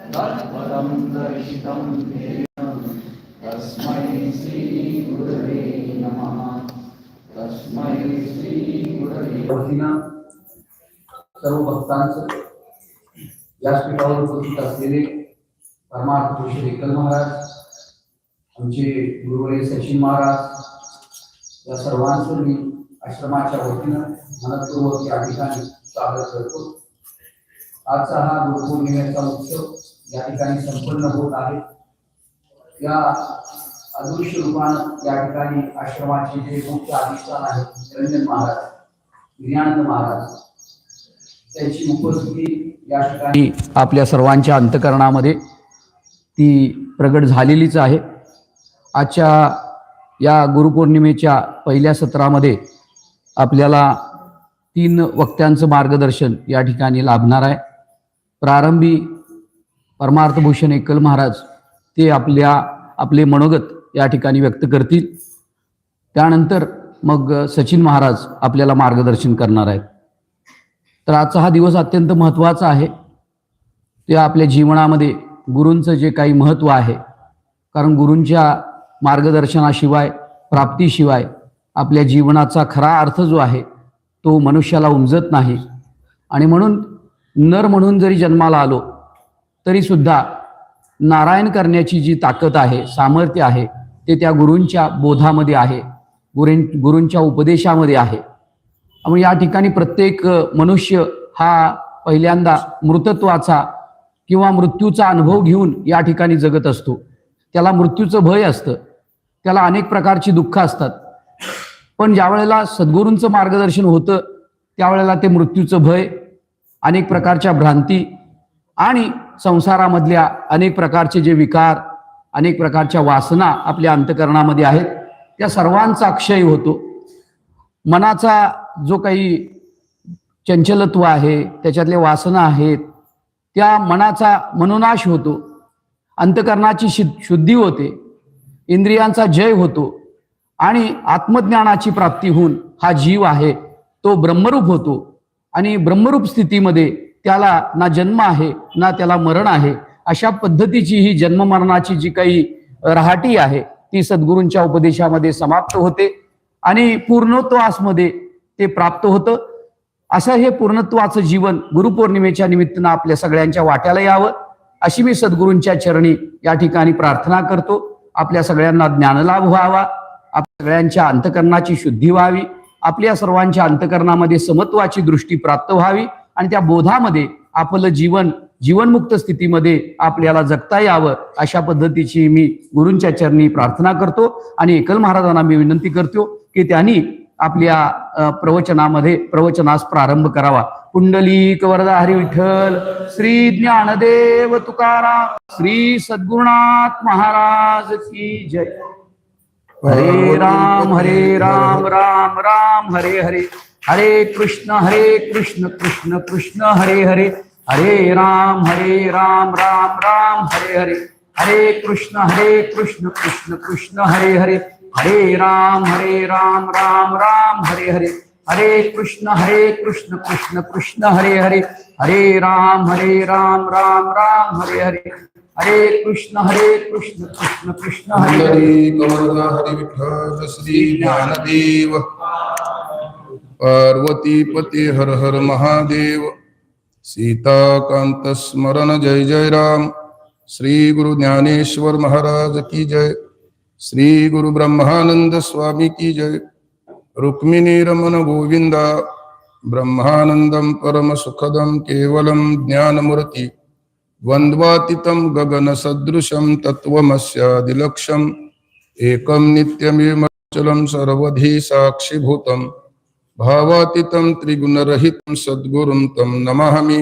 तत्पदं दर्शितं तेन तस्मै श्री गुरवे नमः। तस्मै श्री गुरवे। सर्व भक्तांचं व्यासपीठावर उपस्थित असलेले परमार्थ पुरुष एकल महाराज, आमचे गुरुवर्य सचिन महाराज, या सर्वांचं मी आश्रमाच्या वतीनं मनपूर्वक या ठिकाणी स्वागत करतो। आजचा हा गुरुपौर्णिमेचा उत्सव या ठिकाणी संपन्न होत आहे। या अदृश्य रूपानं या ठिकाणी आश्रमाचे जे मुख्य अधिष्ठान आहेत निरंजन महाराज, ज्ञानंद महाराज, त्यांची उपस्थिती या ठिकाणी आपल्या सर्वांच्या अंतःकरणामध्ये ती प्रगट झालेलीच आहे। आजच्या या गुरुपौर्णिमेच्या पहिल्या सत्रामध्ये आपल्याला 3 वक्त्यांचं मार्गदर्शन या ठिकाणी लाभणार आहे। प्रारंभी परमार्थभूषण एकल महाराज ते आपले मनोगत या ठिकाणी व्यक्त करतील। त्यानंतर मग सचिन महाराज आपल्याला मार्गदर्शन करणार आहेत। तर आजचा हा दिवस अत्यंत महत्त्वाचा आहे। ते आपल्या जीवनामध्ये गुरूंचं जे काही महत्त्व आहे, कारण गुरूंच्या मार्गदर्शनाशिवाय, प्राप्तीशिवाय आपल्या जीवनाचा खरा अर्थ जो आहे तो मनुष्याला उमजत नाही। आणि म्हणून नर म्हणून जरी जन्माला आलो तरी सुद्धा नारायण करण्याची जी ताकद आहे, सामर्थ्य आहे, ते त्या गुरूंच्या बोधामध्ये आहे, गुरूंच्या उपदेशामध्ये आहे। त्यामुळे या ठिकाणी प्रत्येक मनुष्य हा पहिल्यांदा मृतत्वाचा किंवा मृत्यूचा अनुभव घेऊन या ठिकाणी जगत असतो। त्याला मृत्यूचं भय असतं, त्याला अनेक प्रकारची दुःख असतात। पण ज्या वेळेला सद्गुरूंचं मार्गदर्शन होतं त्यावेळेला ते मृत्यूचं भय, अनेक प्रकारच्या भ्रांती आणि संसारामधल्या अनेक प्रकारचे जे विकार, अनेक प्रकारच्या वासना आपल्या अंतःकरणामध्ये आहेत, त्या सर्वांचा क्षय होतो। मनाचा जो काही चंचलत्व आहे, त्याच्यातले वासना आहेत, त्या मनाचा मनोनाश होतो, अंतःकरणाची शुद्धी होते, इंद्रियांचा जय होतो आणि आत्मज्ञानाची प्राप्ती होऊन हा जीव आहे तो ब्रह्मरूप होतो। आणि ब्रह्मरूप स्थितीमध्ये त्याला ना जन्म आहे ना त्याला मरण आहे। अशा पद्धतीची ही जन्म मरणाची जी काही रहाटी आहे ती सद्गुरूंच्या उपदेशामध्ये समाप्त होते आणि पूर्णत्वासमध्ये ते प्राप्त होतं। असं हे पूर्णत्वाचं जीवन गुरुपौर्णिमेच्या निमित्तानं आपल्या सगळ्यांच्या वाट्याला यावं अशी मी सद्गुरूंच्या चरणी या ठिकाणी प्रार्थना करतो। आपल्या सगळ्यांना ज्ञानलाभ व्हावा, आपल्या सगळ्यांच्या अंतःकरणाची शुद्धी व्हावी, आपल्या सर्वांच्या अंतःकरणामध्ये समत्वाची दृष्टी प्राप्त व्हावी आणि त्या बोधामध्ये आपलं जीवनमुक्त स्थितीमध्ये आपल्याला जगता यावं अशा पद्धतीची मी गुरूंच्या चरणी प्रार्थना करतो। आणि एकल महाराजांना मी विनंती करतो की त्यांनी आपल्या प्रवचनास प्रारंभ करावा। पुंडलिक वरदा हरी विठ्ठल, श्री ज्ञानदेव तुकाराम, श्री सद्गुरुनाथ महाराज की जय। हरे राम राम राम हरे हरे, हरे कृष्ण कृष्ण कृष्ण हरे हरे, हरे राम राम राम हरे हरे, हरे कृष्ण कृष्ण कृष्ण हरे हरे, हरे राम राम राम हरे हरे, हरे कृष्ण कृष्ण कृष्ण हरे हरे, हरे राम राम राम हरे हरे, हरे कृष्ण कृष्ण कृष्ण हरे हरे। हरि विठ्ठल श्री ज्ञानदेव, पार्वती पते हर हर महादेव, सीताकांत स्मरण जय जय राम। श्री गुरु ज्ञानेश्वर महाराज की जय, श्री गुरु ब्रह्मानंद स्वामी की जय। रुक्मिणी रमन गोविंदा, ब्रह्मानंदम परम सुखदम केवलम ज्ञानमूर्ति, द्वंद्वातीतं गगन सदृशं तत्वमस्यादिलक्ष्यम्, एकं नित्यमेवमचलं सर्वधी साक्षिभूतं, भावातीतं त्रिगुणरहितं सद्गुरुं तं नमामि।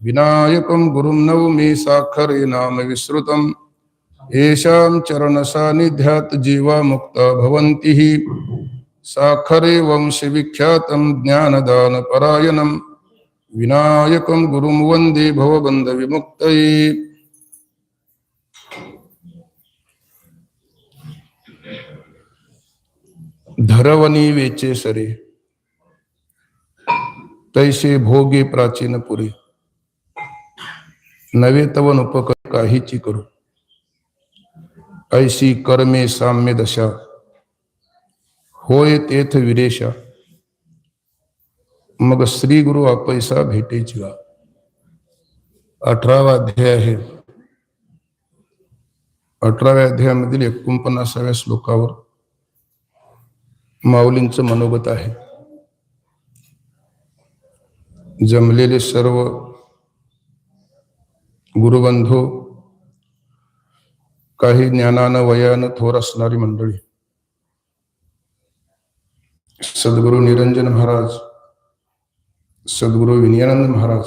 विनायकं गुरुं नौमि साक्षरे नाम विश्रुतं, येषां चरणसान्निध्यात् जीवा मुक्ता भवन्ति। साक्षरे वंशे विख्यातं ज्ञानदानपरायणं, विनायकं गुरुं वन्दे भवबन्ध विमुक्तये। धरवनी वेचे सरे, तैसे भोगे प्राचीन पुरी। नवे तव उपकर काहीची करू, ऐशी कर्मे साम्य दशा, होय तेथ विरेशा, मग श्री गुरु आपैसा भेटेची वा. 18वा अध्याय आहे. 18व्या अध्यायामधील 49व्या श्लोकावर माऊलींचं मनोगत आहे. जमलेले सर्व गुरुबंधू, काही ज्ञानानं वयानं थोर असणारी मंडळी, सद्गुरु निरंजन महाराज, सद्गुरु विनयानंद महाराज,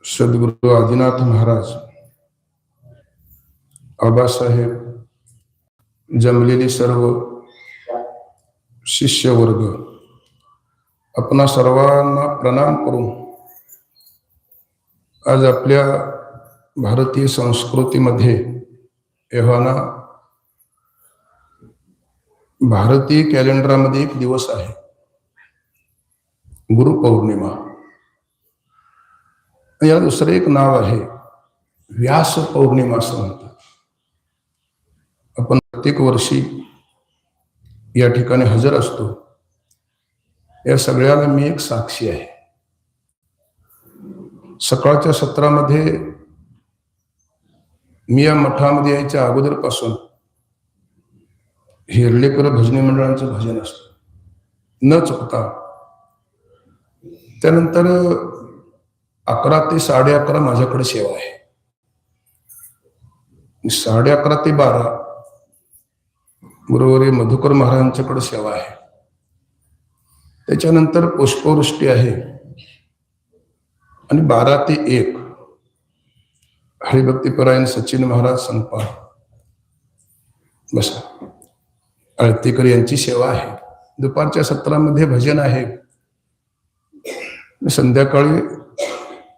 सद्गुरु आदिनाथ महाराज, आबासाहेब, जमलेली सर्व शिष्य वर्ग, आपणा सर्वांना प्रणाम करून आज आपल्या भारतीय संस्कृतीमध्ये एव्हाना भारतीय कॅलेंडरमध्ये एक दिवस आहे, गुरुपौर्णिमा. याला दुसरं एक नाव आहे, व्यास पौर्णिमा असं म्हणतात. आपण प्रत्येक वर्षी या ठिकाणी हजर असतो. या सगळ्याला मी एक साक्षी आहे. सकाळच्या सत्रामध्ये मी या मठामध्ये यायच्या अगोदरपासून हिरलेकर भजनी मंडळांचं भजन असतं न चुकता. त्यानंतर 11 ते 11:30 माझ्याकडे सेवा आहे. 11:30 ते 12 गुरुवर्य मधुकर महाराजांच्याकडे सेवा आहे. त्याच्यानंतर पुष्पवृष्टी आहे आणि 12 ते 1 हरिभक्तीपरायण सचिन महाराज संपाळ बसा आळतेकर यांची सेवा आहे. दुपारच्या सत्रामध्ये भजन आहे. संध्याकाळी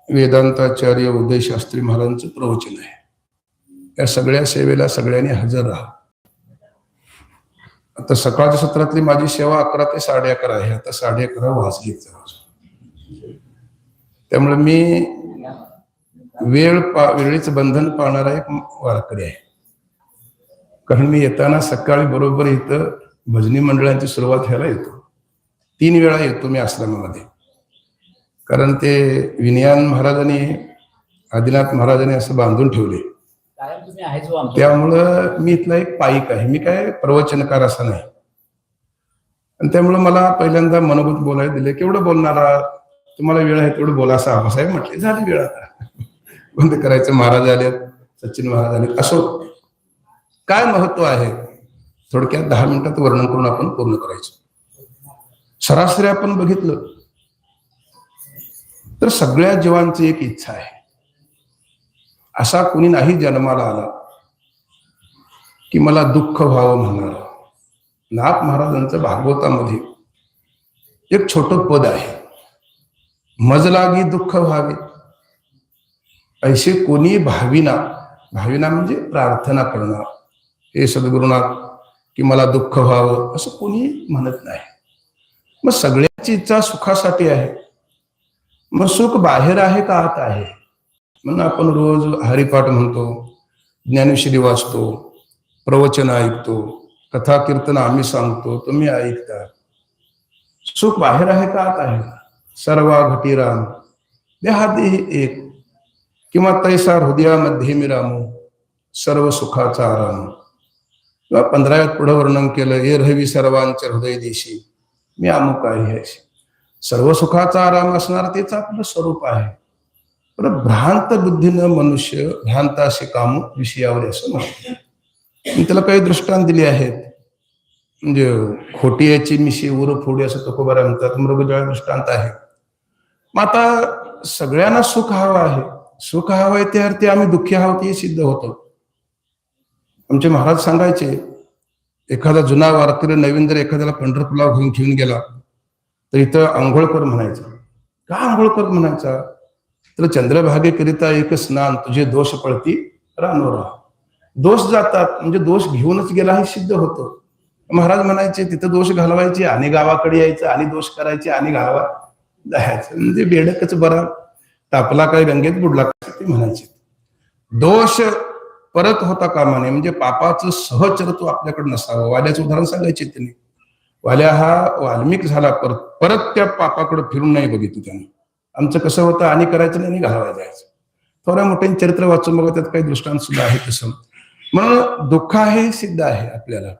वेदांताचार्य उदयशास्त्री महाराजांचं प्रवचन आहे. या सगळ्या सेवेला सगळ्यांनी हजर राहा. आता सकाळच्या सत्रातली माझी सेवा 11 ते 11:30 आहे. आता 11:30 वाजली. त्यामुळे मी वेळेचं बंधन पाळणारा एक वारकरी आहे. कारण मी येताना सकाळी बरोबर इथं भजनी मंडळांची सुरुवात व्हायला येतो. 3 वेळा येतो मी आश्रमामध्ये. कारण ते विनयान महाराजांनी आदिनाथ महाराजांनी असं बांधून ठेवले. त्यामुळं मी इथला एक पाईक आहे. मी काय प्रवचनकार असा नाही. आणि त्यामुळं मला पहिल्यांदा मनोगत बोलायला दिले. केवढं बोलणारा, तुम्हाला वेळ आहे तेवढं बोला असं आबासाहेब म्हटले. झाली वेळ आता बंद करायचं. महाराज आलेत, सचिन महाराज आलेत. असं काय महत्व आहे थोडक्यात 10 मिनिटात वर्णन करून आपण पूर्ण करायचं. सरासरी आपण बघितलं तर सगळ्या जीवांची एक इच्छा आहे. असा कोणी नाही जन्माला आला की मला दुःख व्हावं म्हणणार. नाथ महाराजांचं भागवतामध्ये एक छोटं पद आहे, मज लागी दुःख व्हावे ऐसे कोणी भाविना. भाविना म्हणजे प्रार्थना करणार, हे सद्गुरुनाथ की मला दुःख व्हावं असं कोणी म्हणत नाही. मग सगळ्याची इच्छा सुखासाठी आहे. मग सुख बाहेर आहे का आत आहे? म्हणून आपण रोज हरिपाठ म्हणतो, ज्ञानेश्वरी वाचतो, प्रवचन ऐकतो, कथा कीर्तन आम्ही सांगतो, तुम्ही ऐकता. सुख बाहेर आहे का आत आहे? सर्वा घटी राम देहादेही एक, किंवा तैसा हृदयामध्ये मी रामू सर्व सुखाचा आराम. किंवा 15व्यात पुढे वर्णन केलं, ए रवी सर्वांच्या हृदय देशी मी अमुक आहे. सर्व सुखाचा आराम असणार तेच आपलं स्वरूप आहे. पण भ्रांत बुद्धीनं मनुष्य भ्रांत असे काम विषयावर असं म्हणतो. मी त्याला काही दृष्टांत दिले आहेत. म्हणजे खोटी याची मिशी उर फोडी असं तुकोबा म्हणतात. मृगजळ दृष्टांत आहे. मग आता सगळ्यांना सुख हवं आहे. सुख हवं आहे त्या अर्थी आम्ही दुःखी आहोत हे सिद्ध होतं. आमचे महाराज सांगायचे, एखादा जुना वारकरी नवीन जर एखाद्याला पंढरपूरला घेऊन गेला तर इथं आंघोळ कर म्हणायचा. का आंघोळ कर म्हणायचा? तर चंद्रभागेकरिता एक स्नान, तुझे दोष पळती रानोरा. दोष जातात म्हणजे दोष घेऊनच गेला हे सिद्ध होतं. महाराज म्हणायचे तिथं दोष घालवायचे आणि गावाकडे यायचं आणि दोष करायचे आणि गावात जायचं. म्हणजे बेडकच बरा. तापला काय गंगेत बुडला काय ते म्हणायचे. दोष परत होता कामा नये, म्हणजे पापाचं सहचरत्व आपल्याकडे नसावं. वाल्याचं उदाहरण सांगायचे त्यांनी. वाल्या हा वाल्मिक झाला, परत त्या पापाकडे फिरून नाही बघितलं त्याने. आमचं कसं होतं, आणि करायचं नाही आणि घालवायला जायचं. थोड्या मोठ्या चरित्र वाचून बघा, त्यात काही दृष्टांत सुद्धा आहे तसं. म्हणून दुःख आहे सिद्ध आहे आपल्याला.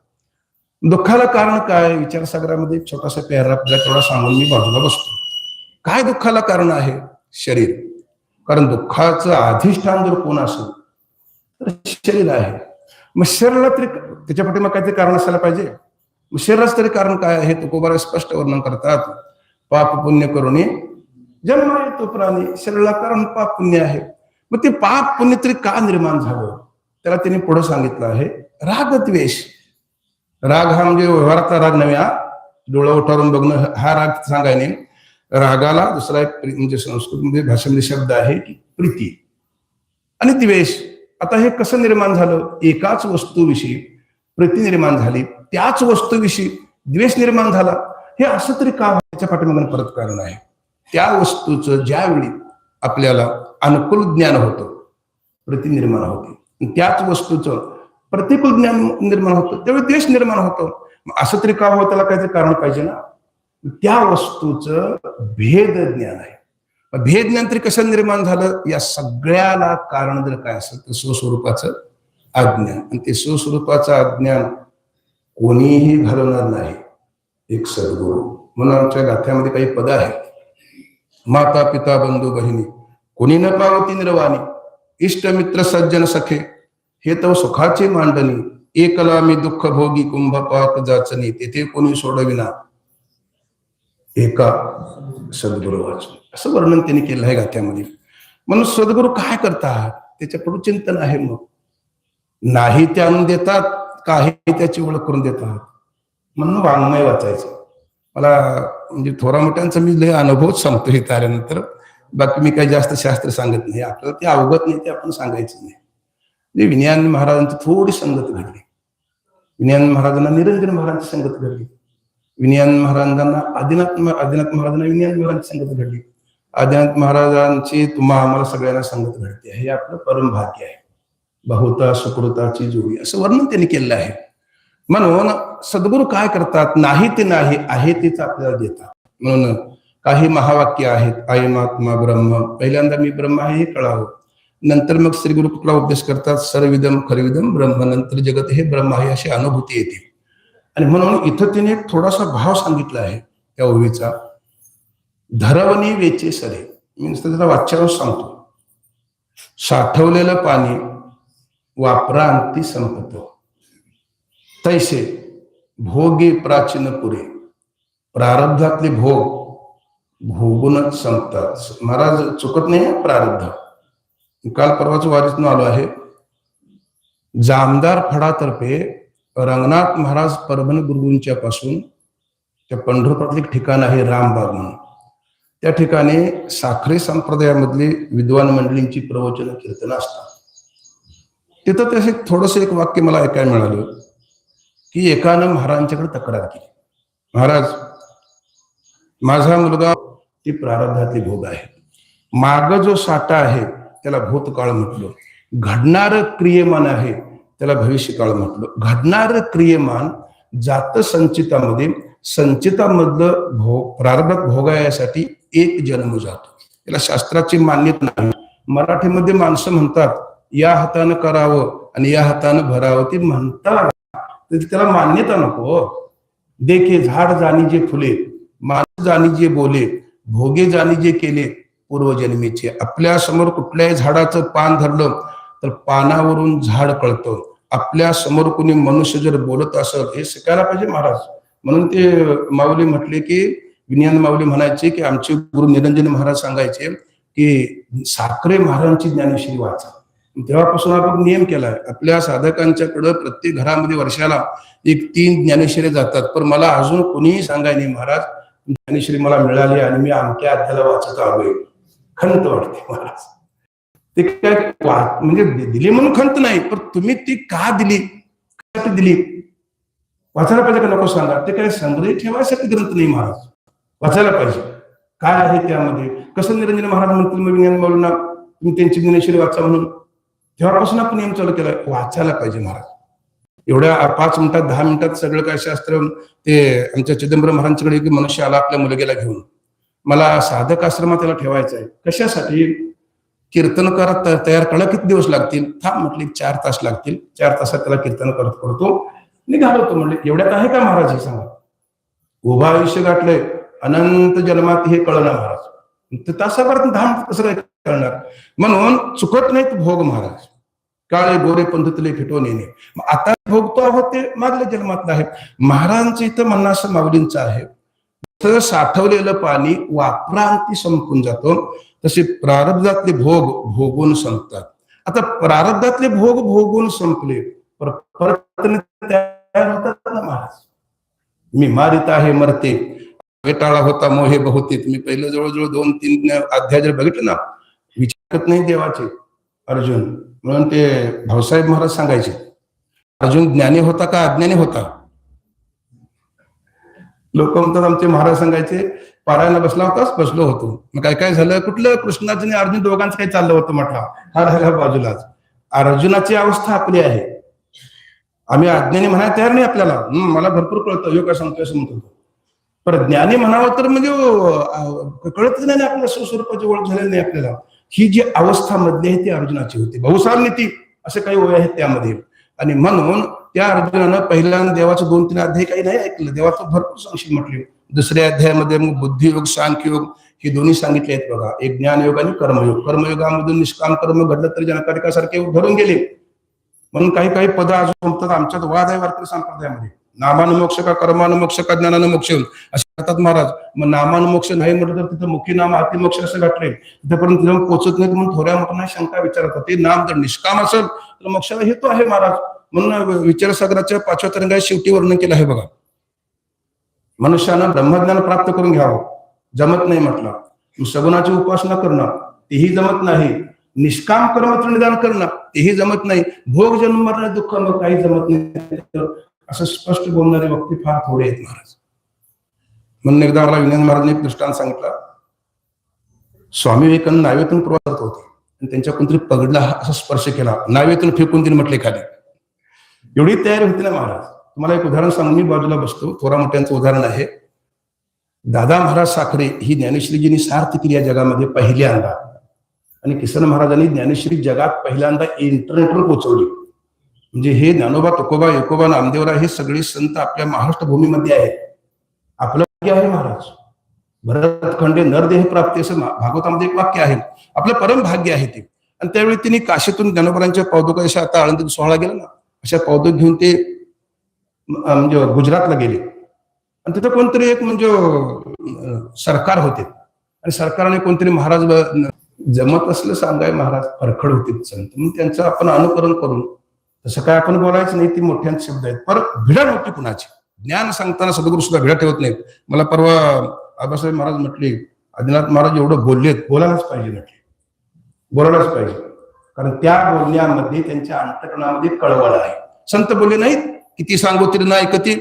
दुःखाला कारण काय, विचारसागरामध्ये एक छोटासा पॅराग्राफ आपल्याला तेवढा सांगून मी बाजूला बसतो. काय दुःखाला कारण आहे? शरीर. कारण दुःखाचं अधिष्ठान जर कोण असेल तर शरीर आहे. मग शरीराला तरी त्याच्या पाठीमागे काहीतरी कारण असायला पाहिजे. मग शरीराचं तरी कारण काय आहे? तुकोबा स्पष्ट वर्णन करतात. पाप पुण्य करुणी जन्म येतो प्राणी. शरीराला कारण पाप पुण्य आहे. मग ते पाप पुण्य तरी का निर्माण झालं, त्याला त्यांनी पुढे सांगितलं आहे राग द्वेष. राग हा म्हणजे व्यवहारातला राग नव्हे, डोळा उठारून बघणं हा राग सांगाय नाही. रागाला दुसरा एक म्हणजे संस्कृतमध्ये भाषेमध्ये शब्द आहे की प्रीती आणि द्वेष. आता हे कसं निर्माण झालं? एकाच वस्तूविषयी प्रीती निर्माण झाली, त्याच वस्तूविषयी द्वेष निर्माण झाला. हे असं तरी का? त्याच्या पाठीमागे परत कारण आहे. त्या वस्तूचं ज्यावेळी आपल्याला अनुकूल ज्ञान होतं, प्रीती निर्माण होते. त्याच वस्तूचं प्रतिकूल ज्ञान निर्माण होतं, त्यावेळी द्वेष निर्माण होतं. असं तरी का हो? त्याला काहीतरी कारण पाहिजे ना. त्या वस्तूचं भेद ज्ञान आहे. भेद ज्ञान तरी कसं निर्माण झालं? या सगळ्याला कारण जर काय असेल तर स्वस्वरूपाचं अज्ञान. आणि ते स्वस्वरूपाचं अज्ञान कोणीही घालवणार नाही, एक सद्गुरू. म्हणून आमच्या गाथ्यामध्ये काही पद आहेत. माता पिता बंधू बहिणी कोणी न पावती निर्वाणी, इष्ट मित्र सज्जन सखे हे तो सुखाचे मांडणी, एकला मी दुःख भोगी कुंभपाक जाचणी, तेथे कोणी सोडविना एका सद्गुरू वाचून. असं वर्णन त्यांनी केलं आहे गाथ्यामध्ये. म्हणून सद्गुरू काय करतात त्याच्या पुढे चिंतन आहे. मग नाही ते आणून देतात, काही त्याची ओळख करून देतात. म्हणून वाङ्मय वाचायचं. मला म्हणजे थोरा मोठ्यांचा मी लय अनुभवच सांगतो हे आल्यानंतर. बाकी मी काही जास्त शास्त्र सांगत नाही, आपल्याला ते अवगत नाही ते आपण सांगायचं नाही. म्हणजे विज्ञान महाराजांची थोडी संगत घडली. विज्ञान महाराजांना निरंजन महाराजांची संगत घडली. विज्ञान महाराजांना आदिनाथ महाराजांना विज्ञान महाराजांची संगत घडली. आदिनाथ महाराजांची तुम्हा आम्हाला सगळ्यांना संगत घडते. हे आपलं परम भाग्य आहे. बहुता सुकृताची जोडी असं वर्णन त्यांनी केलेलं आहे. म्हणून सद्गुरू काय करतात? नाही ते नाही, आहे तेच आपल्याला देतात. म्हणून काही महावाक्य आहेत. अयमात्मा ब्रह्म, पहिल्यांदा मी ब्रह्म आहे हे कळावं. नंतर मग श्री गुरु कुठला उपदेश करतात? सर्वविदम खरविदम ब्रह्म, नंतर जगत हे ब्रह्म आहे अशी अनुभूती येते. आणि म्हणून इथं तिने एक थोडासा भाव सांगितला आहे त्या ओवीचा. धरवणी वेचे सरे, मी त्याचा वाच्यावर सांगतो. साठवलेलं पाणी वापरांती संपतो, तैसे भोगे प्राचीन पुरे. प्रारब्धातले भोग भोगूनच संपतात. महाराज चुकत नाही प्रारब्ध. काल परवाच वारीतून आलो आहे. जामदार फडातर्फे रंगनाथ महाराज परभणी गुरुंच्या पासून त्या पंढरपुरातलं एक ठिकाण आहे रामबाग म्हणून. त्या ठिकाणी साखरे संप्रदायामधली विद्वान मंडळींची प्रवचन कीर्तन असतात. तिथं तसे थोडंसं एक वाक्य मला ऐकायला मिळालं की एकानं महाराजांच्याकडे तक्रार केली, महाराज माझा मुलगा ती प्रारब्धातली भोग आहे, माग जो साठा आहे त्याला भूतकाळ म्हटलं, घडणार क्रियमान आहे त्याला भविष्यकाळ म्हटलं. घडणार क्रियमान जात संचितामध्ये, संचितामधलं भोग प्रारब्धात भोगायसाठी एक जन्म जातो. त्याला शास्त्राची मान्यता नाही. मराठीमध्ये माणसं म्हणतात या हातानं करावं आणि या हातानं भरावं, ते म्हणतात त्याला मान्यता नको. देखे झाड जाणी जे फुले, माणूस जाणी जे बोले, भोगे जाणी जे केले पूर्वजन्मीचे. आपल्या समोर कुठल्याही झाडाचं पान धरलं तर पानावरून झाड कळतं. आपल्या समोर कोणी मनुष्य जर बोलत असेल हे शिकायला पाहिजे महाराज. म्हणून ते माऊली म्हटले की विज्ञान माऊली म्हणायचे की आमचे गुरु निरंजन महाराज सांगायचे की साखरे महाराजांची ज्ञानेश्वरी वाचा. तेव्हापासून आपण नियम केलाय आपल्या साधकांच्याकडे प्रत्येक घरामध्ये वर्षाला 1-3 ज्ञानेश्वरी जातात. पण मला अजून कोणीही सांगाय नाही महाराज ज्ञानेश्वरी मला मिळाली आणि मी आमच्या अध्याला वाचत आलोय. खंत वाटते महाराज. ते काय म्हणजे दिली म्हणून खंत नाही, पण तुम्ही ती का दिली, कशासाठी दिली, वाचायला पाहिजे का नको सांगा. ते काय संग्रही ठेवायसाठी ग्रंथ नाही महाराज, वाचायला पाहिजे. काय आहे त्यामध्ये. कसं निरंजन महाराज म्हणतील मग विज्ञान बोलून तुम्ही त्यांची ज्ञानेश्वरी वाचा म्हणून, तेव्हापासून आपण नियम चालू केला, वाचायला पाहिजे महाराज. एवढ्या 5 मिनिटात 10 मिनिटात सगळं काय शास्त्र. ते आमच्या चिदंबरम महाराजांकडे एक मनुष्य आला आपल्या मुलगीला घेऊन, मला साधक आश्रमात त्याला ठेवायचं आहे. कशासाठी? कीर्तनकारात तयार करायला किती दिवस लागतील? थांब म्हटले 4 तास लागतील. 4 तासात त्याला कीर्तन करतो निघालो. म्हणले एवढ्यात आहे का महाराज हे सांगा. उभा आयुष्य गाठलंय, अनंत जन्मात हे कळणार महाराज. तासाभरात 10 मिनिट कसं काय कळणार? म्हणून चुकत नाहीत भोग महाराज. काळे गोरे पंथतले फिटवून येणे. आता भोगतो आहोत ते मागल्या जन्मातलं आहे. महाराजांचं इथं म्हणणं असं माऊलींचं आहे, तर साठवलेलं पाणी वापरांती संपून जातो, तसे प्रारब्धातले भोग भोगून संपतात. आता प्रारब्धातले भोग भोगून संपले, परत तयार होतात ना महाराज. मी मारित आहे मरते, वेटाळा होता मोहे बहुते. तुम्ही पहिलं जवळजवळ 2-3 अध्याय जर बघितलं ना, विचारत नाही देवाचे अर्जुन. म्हणून ते भाऊसाहेब महाराज सांगायचे, अर्जुन ज्ञानी होता का अज्ञानी होता? लोक म्हणतात आमचे महाराज सांगायचे, पारायणाला बसला होतास? बसलो होतो. मग काय काय झालं? कुठलं कृष्णाचं आणि अर्जुन दोघांचं काही चाललं होतं म्हटलं, हा राहिला बाजूलाच. अर्जुनाची अवस्था आपली आहे. आम्ही अज्ञानी म्हणायला तयार नाही आपल्याला. मला भरपूर कळतं, योग काय सांगतोय असं म्हणतो. पण ज्ञानी म्हणावं तर म्हणजे कळतच नाही आपल्याला, स्वस्वरूपाची ओळख झालेली नाही आपल्याला. ही जी अवस्था मधली आहे ती अर्जुनाची होती. बहुसार नीती असे काही ओळ आहेत त्यामध्ये. आणि म्हणून त्या अर्जुनानं पहिल्यांदा देवाचं 2-3 अध्याय काही नाही ऐकलं. देवाचं भरपूर संशय म्हटले. दुसऱ्या अध्यायामध्ये मग बुद्धियोग सांख्ययोग हे दोन्ही सांगितले आहेत बघा. एक ज्ञानयोग आणि कर्मयोग. कर्मयोगामधून निष्काम कर्म घडलं तरी जनकारिकासारखे धरून गेले. म्हणून काही काही पद अजून म्हणतात. आमच्यात वाद आहे वारकरी संप्रदायामध्ये, नामानुमोक्ष का कर्मानुमोक्ष का ज्ञानानुमोक्ष असे म्हणतात महाराज. मग नामानुमोक्ष नाही म्हटलं तर तिथं मुखी नाम अतिमोक्ष असं घातलंय, तिथपर्यंत तिथं पोहोचत नाही. म्हणून थोड्या मोठ्या शंका विचारतात. ते नाम जर निष्काम असेल तर मोक्षाला हेतू आहे महाराज. म्हणून विचारसागराच्या 5व्या तरंगात शेवटी वर्णन केलं आहे बघा. मनुष्यानं ब्रह्मज्ञान प्राप्त करून घ्यावं, जमत नाही म्हटलं. सगुणाची उपासना करणं तेही जमत नाही. निष्काम कर्माचं निदान करणं तेही जमत नाही. भोग जन्म मरण दुःख मग काही जमत नाही. असं स्पष्ट बोलणारे व्यक्ती फार थोडे आहेत महाराज. म्हणून एकदा मला विज्ञान महाराजांनी एक दृष्टांत सांगितला. स्वामी विवेकानंद नावेतून प्रवास करत होते आणि त्यांच्या कोणतरी पगडला असा स्पर्श केला, नावेतून फेकून दिले म्हटले खाली. एवढी तयारी होती ना महाराज. तुम्हाला एक उदाहरण सांगून मी बाजूला बसतो. थोरा मोठ्यांचं उदाहरण आहे. दादा महाराज साखरे ही ज्ञानेश्वरीजींनी सार्थ केली या जगामध्ये पहिल्यांदा. आणि किसन महाराजांनी ज्ञानेश्वरी जगात पहिल्यांदा इंटरनेटवर पोहोचवली. म्हणजे हे ज्ञानोबा तुकोबा एकोबा नामदेवराव हे सगळे संत आपल्या महाराष्ट्र भूमीमध्ये आहेत. आपलं वाक्य आहे महाराज, भरतखंडे नरदेह प्राप्ती असं भागवतामध्ये एक वाक्य आहे. आपलं परम भाग्य आहे ते. आणि त्यावेळी त्यांनी काशीतून ज्ञानोबांच्या पावदुका जशा आता आळंदीत सोहळा गेला ना, अशा पावदुक घेऊन ते म्हणजे गुजरातला गेले. आणि तिथं कोणतरी एक म्हणजे सरकार होते आणि सरकारने कोणतरी महाराज जमत असलं सांगाय महाराज परखड होते संत. म्हणून त्यांचं आपण अनुकरण करून तसं काय आपण बोलायचं नाही. ती मोठ्यांचे शब्द आहेत. पर भिडा नव्हती कुणाची. ज्ञान सांगताना सद्गुरू सुद्धा भिडा ठेवत नाहीत. मला परवा आबासाहेब महाराज म्हटले, आदिनाथ महाराज एवढं बोललेत, बोलायलाच पाहिजे म्हटले, बोलायलाच पाहिजे. कारण त्या बोलण्यामध्ये त्यांच्या अंतकरणामध्ये कळवळ आहे. संत बोलले नाहीत, किती सांगू तरी नाही ऐकती,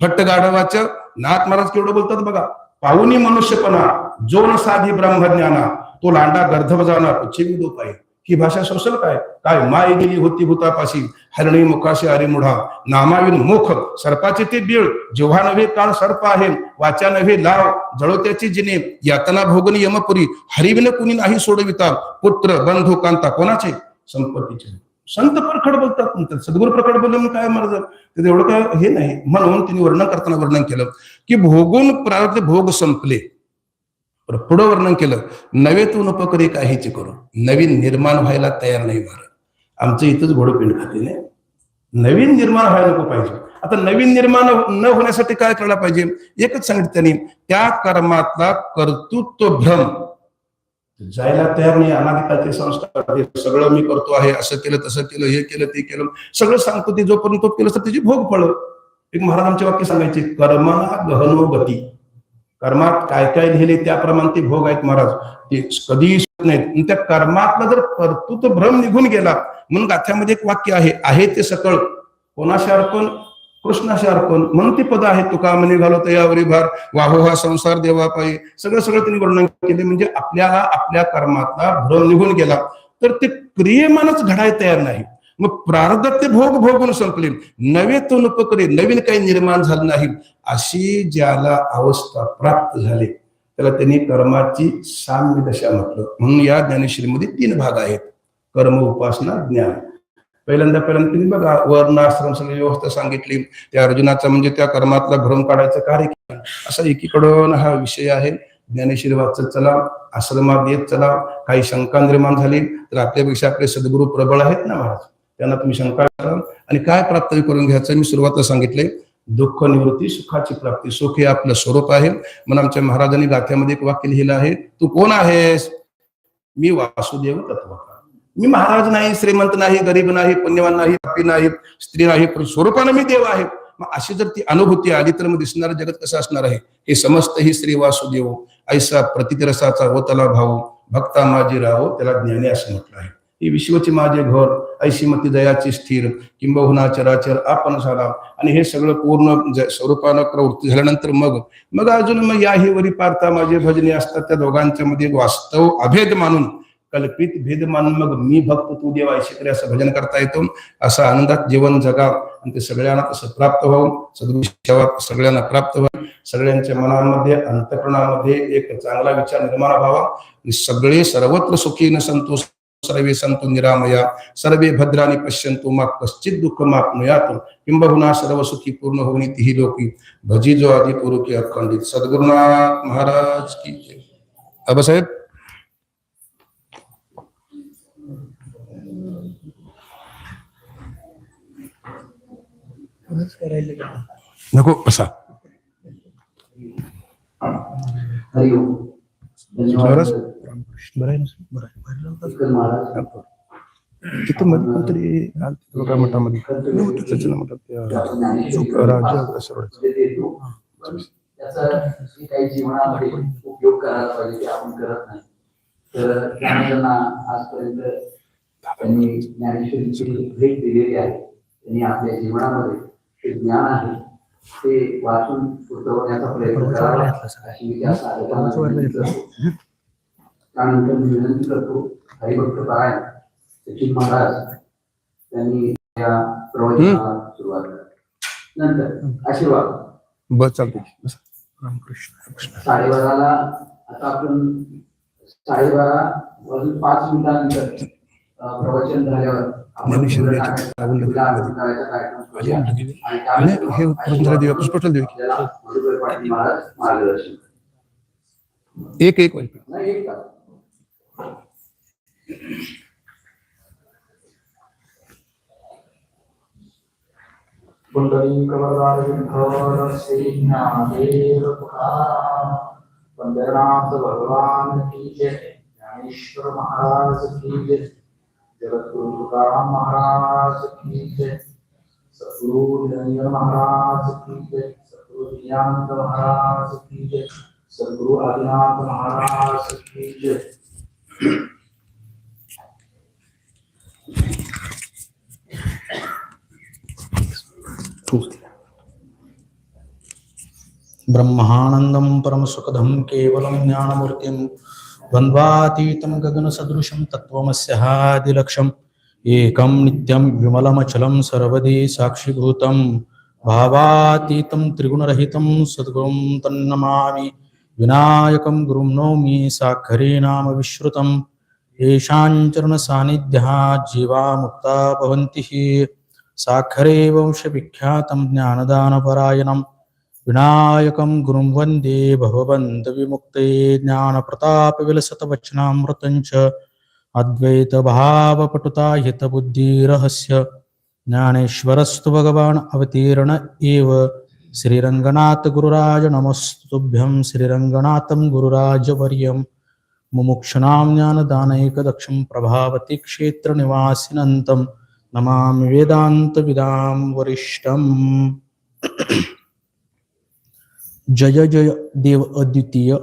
फट्ट गाढवाचं. नाथ महाराज केवढं बोलतात बघा. पाहुनी मनुष्यपणा जो न साधी ब्रह्मज्ञाना, तो लांडा गर्धव जाणार पश्चिमी दोप आहे. ही भाषा सोसल काय काय माय गेली होती भूतापाशी, हरणी मुखाशी अरे मुढा, नामाविन मुख सर्पाचे ते बीळ, जेव्हा नव्हे काळ सर्प आहे, वाचा नव्हे लाव जळोत्याची जिने, यातना भोगनी यमपुरी, हरिविन कुणी नाही सोडविता, पुत्र बंधू कांता कोणाचे संपत्तीचे. संत प्रकट बोलतात म्हणतात. सद्गुरू प्रकट बोलले म्हणून काय महाराज ते एवढं काय हे नाही. म्हणून त्यांनी वर्णन करताना वर्णन केलं की भोगून प्रारब्ध भोग संपले. पुढं वर्णन केलं, नवेतून उपकरी काहीची करू, नवीन निर्माण व्हायला तयार नाही महाराज. आमचं इथंच घोडपिंड खाते नाही. नवीन निर्माण व्हायला नको पाहिजे. आता नवीन निर्माण न होण्यासाठी काय करायला पाहिजे? एकच सांगितलं त्यांनी, त्या कर्मातला कर्तृत्व भ्रम जायला तयार नाही. अनाधिकालचे संस्कार सगळं मी करतो आहे, असं केलं तसं केलं, हे केलं ते केलं, सगळं सांगतो ते. जोपर्यंत तो केलं तर त्याची भोग फळ. एक महाराजांचे वाक्य सांगायचे, कर्मणा गहनो गती. कर्मात काय काय लिहिले त्याप्रमाणे ते भोग आहेत महाराज, ते कधीही नाहीत. त्या कर्मातला जर कर्तृत्व भ्रम निघून गेला, म्हणून गाथ्यामध्ये एक वाक्य आहे, आहे ते सकळ कोणाशी अर्पण कृष्णाशी अर्पण म्हणून ती पद आहेत. तुका म्हणे घालो तयावरी भार, वाहो हा संसार देवा पायी. सगळं त्यांनी वर्णन केले. म्हणजे आपल्याला आपल्या कर्मातला भ्रम निघून गेला तर ते क्रियमानच घडायला तयार नाही. मग प्रारब्ध ते भोगून संपले, नवे तो उपकरे, नवीन काही निर्माण झालं नाही. अशी ज्याला अवस्था प्राप्त झाली त्याला त्यांनी कर्माची साम्य दशा म्हटलं. म्हणून या ज्ञानेश्वरीमध्ये 3 भाग आहेत: कर्म, उपासना, ज्ञान. पहिल्यांदा तुम्ही बघा, वर्ण आश्रम सगळी व्यवस्था सांगितली. त्या अर्जुनाचा म्हणजे त्या कर्मातला भ्रम काढायचं कार्य केलं. असा एकीकडून हा विषय आहे. ज्ञानेश्वरी वाचत चला, आश्रमात येत चला. काही शंका निर्माण झाली तर आपल्यापेक्षा आपले सद्गुरू प्रबळ आहेत ना महाराज, त्यांना तुम्ही शंका करा. आणि काय प्राप्त करून घ्यायचं मी सुरुवातीला सांगितले. दुःख निवृत्ती, सुखाची प्राप्ती. सुख हे आपलं स्वरूप आहे. म्हणून आमच्या महाराजांनी गाथ्यामध्ये एक वाक्य लिहिलं आहे, तू कोण आहेस? मी वासुदेव तत्वकार. मी महाराज नाही, श्रीमंत नाही, गरीब नाही, पुण्यवान नाही, पापी नाही, स्त्री नाही, पण स्वरूपानं मी देव आहे. मग अशी जर ती अनुभूती आली तर मग दिसणारं जगत कसं असणार आहे? हे समस्त ही श्री वासुदेव ऐसा प्रतितिरसाचा होतला भाऊ, भक्ता माझी राहो त्याला ज्ञानी असं म्हटलं आहे. ही विश्वची माझे घर, ऐशी मती दयाची स्थिर, किंबहुना चराचर आपण झाला. आणि हे सगळं पूर्ण स्वरूपानं प्रवृत्ती झाल्यानंतर मग अजून मग याही वरी पारता माझे भजने असतात. त्या दोघांच्या मध्ये वास्तव अभेद मानून, कल्पित भेद मानून मग मी भक्त तू देव ऐशिकरे असं भजन करता येतो. असा आनंदात जीवन जगा आणि ते सगळ्यांना तसं प्राप्त व्हावं. सद्गुरूसेवा सगळ्यांना प्राप्त व्हावी. सगळ्यांच्या मनामध्ये, अंतःकरणामध्ये एक चांगला विचार निर्माण व्हावा. सगळे सर्वत्र सुखी न संतोष, सर्वे संतु निरामया, सर्वे भद्राणी पश्यंतु मा कश्चित दुःख माप्नुयात, किंबहुना सर्व सुखी पूर्ण होनी तिही लोकी, भजी जो आदि पुरु की अखंडित. सद्गुरुनाथ महाराज की जय. आबासाहेब नको बसा. हरिओम. धन्यवाद. तिथं मध्ये कोणतरी मठामध्ये काही जीवनामध्ये उपयोग करायला पाहिजे ते आपण करत नाही. तर त्यांना आजपर्यंत त्यांनी ज्ञानेश्वरीची भेट दिलेली आहे. त्यांनी आपल्या जीवनामध्ये ते ज्ञान आहे ते वाचून उतरवण्याचा प्रयत्न करावा अशी मी त्या साधकांना त्यानंतर मी विनंती करतो हरिभक्त पारायण सचिन महाराज त्यांनी या प्रवचनाला सुरुवात केली. नंतर आशीर्वाद बस चालते. रामकृष्ण. 12:30ला आता आपण 12:30 5 मिनिटांनंतर प्रवचन झाल्यावर एक पुंडलिक वरदार विठ्ठल श्री ज्ञानदेव तुकाराम, वंदनाथ भगवान की जय, ज्ञानेश्वर महाराज की जय, जगद्गुरु तुकाराम महाराज की जय, सद्गुरु निरंजन महाराज की जय, सद्गुरु नित्यानंद महाराज की जय, सद्गुरु आदिनाथ महाराज की जय. ब्रह्मानंदं परमसुखदं केवलं ज्ञानमूर्तिं द्वन्द्वातीतं गगनसदृशं तत्त्वमस्यादिलक्ष्यम् एकं नित्यं विमलमचलं सर्वदी साक्षिभूतं भावातीतं त्रिगुणरहितं सद्गुरुं तन्नमामि. विनायकं गुरुं नौमि साक्षरे नाम विश्रुतं येषां चरणसान्निध्यात् जीवा मुक्ता भवन्ति. साक्षरे वंशविख्यातं ज्ञानदानपरायणं विनायकं गुरुं वन्दे भवबन्धविमुक्ते. ज्ञानप्रतापविलसतवचनामृतं च अद्वैतभावपटुता हितबुद्धिरहस्य ज्ञानेश्वरस्तु भगवान् अवतीर्ण एव. श्रीरङ्गनाथ गुरुराज नमस्तुभ्यं. श्रीरङ्गनाथं गुरुराजवर्यं मुमुक्षूणां ज्ञानदानैकदक्षं प्रभावती क्षेत्रनिवासिनन्तं नमामि वेदान्तविदां वरिष्ठम्. जय जय देव अद्वितीय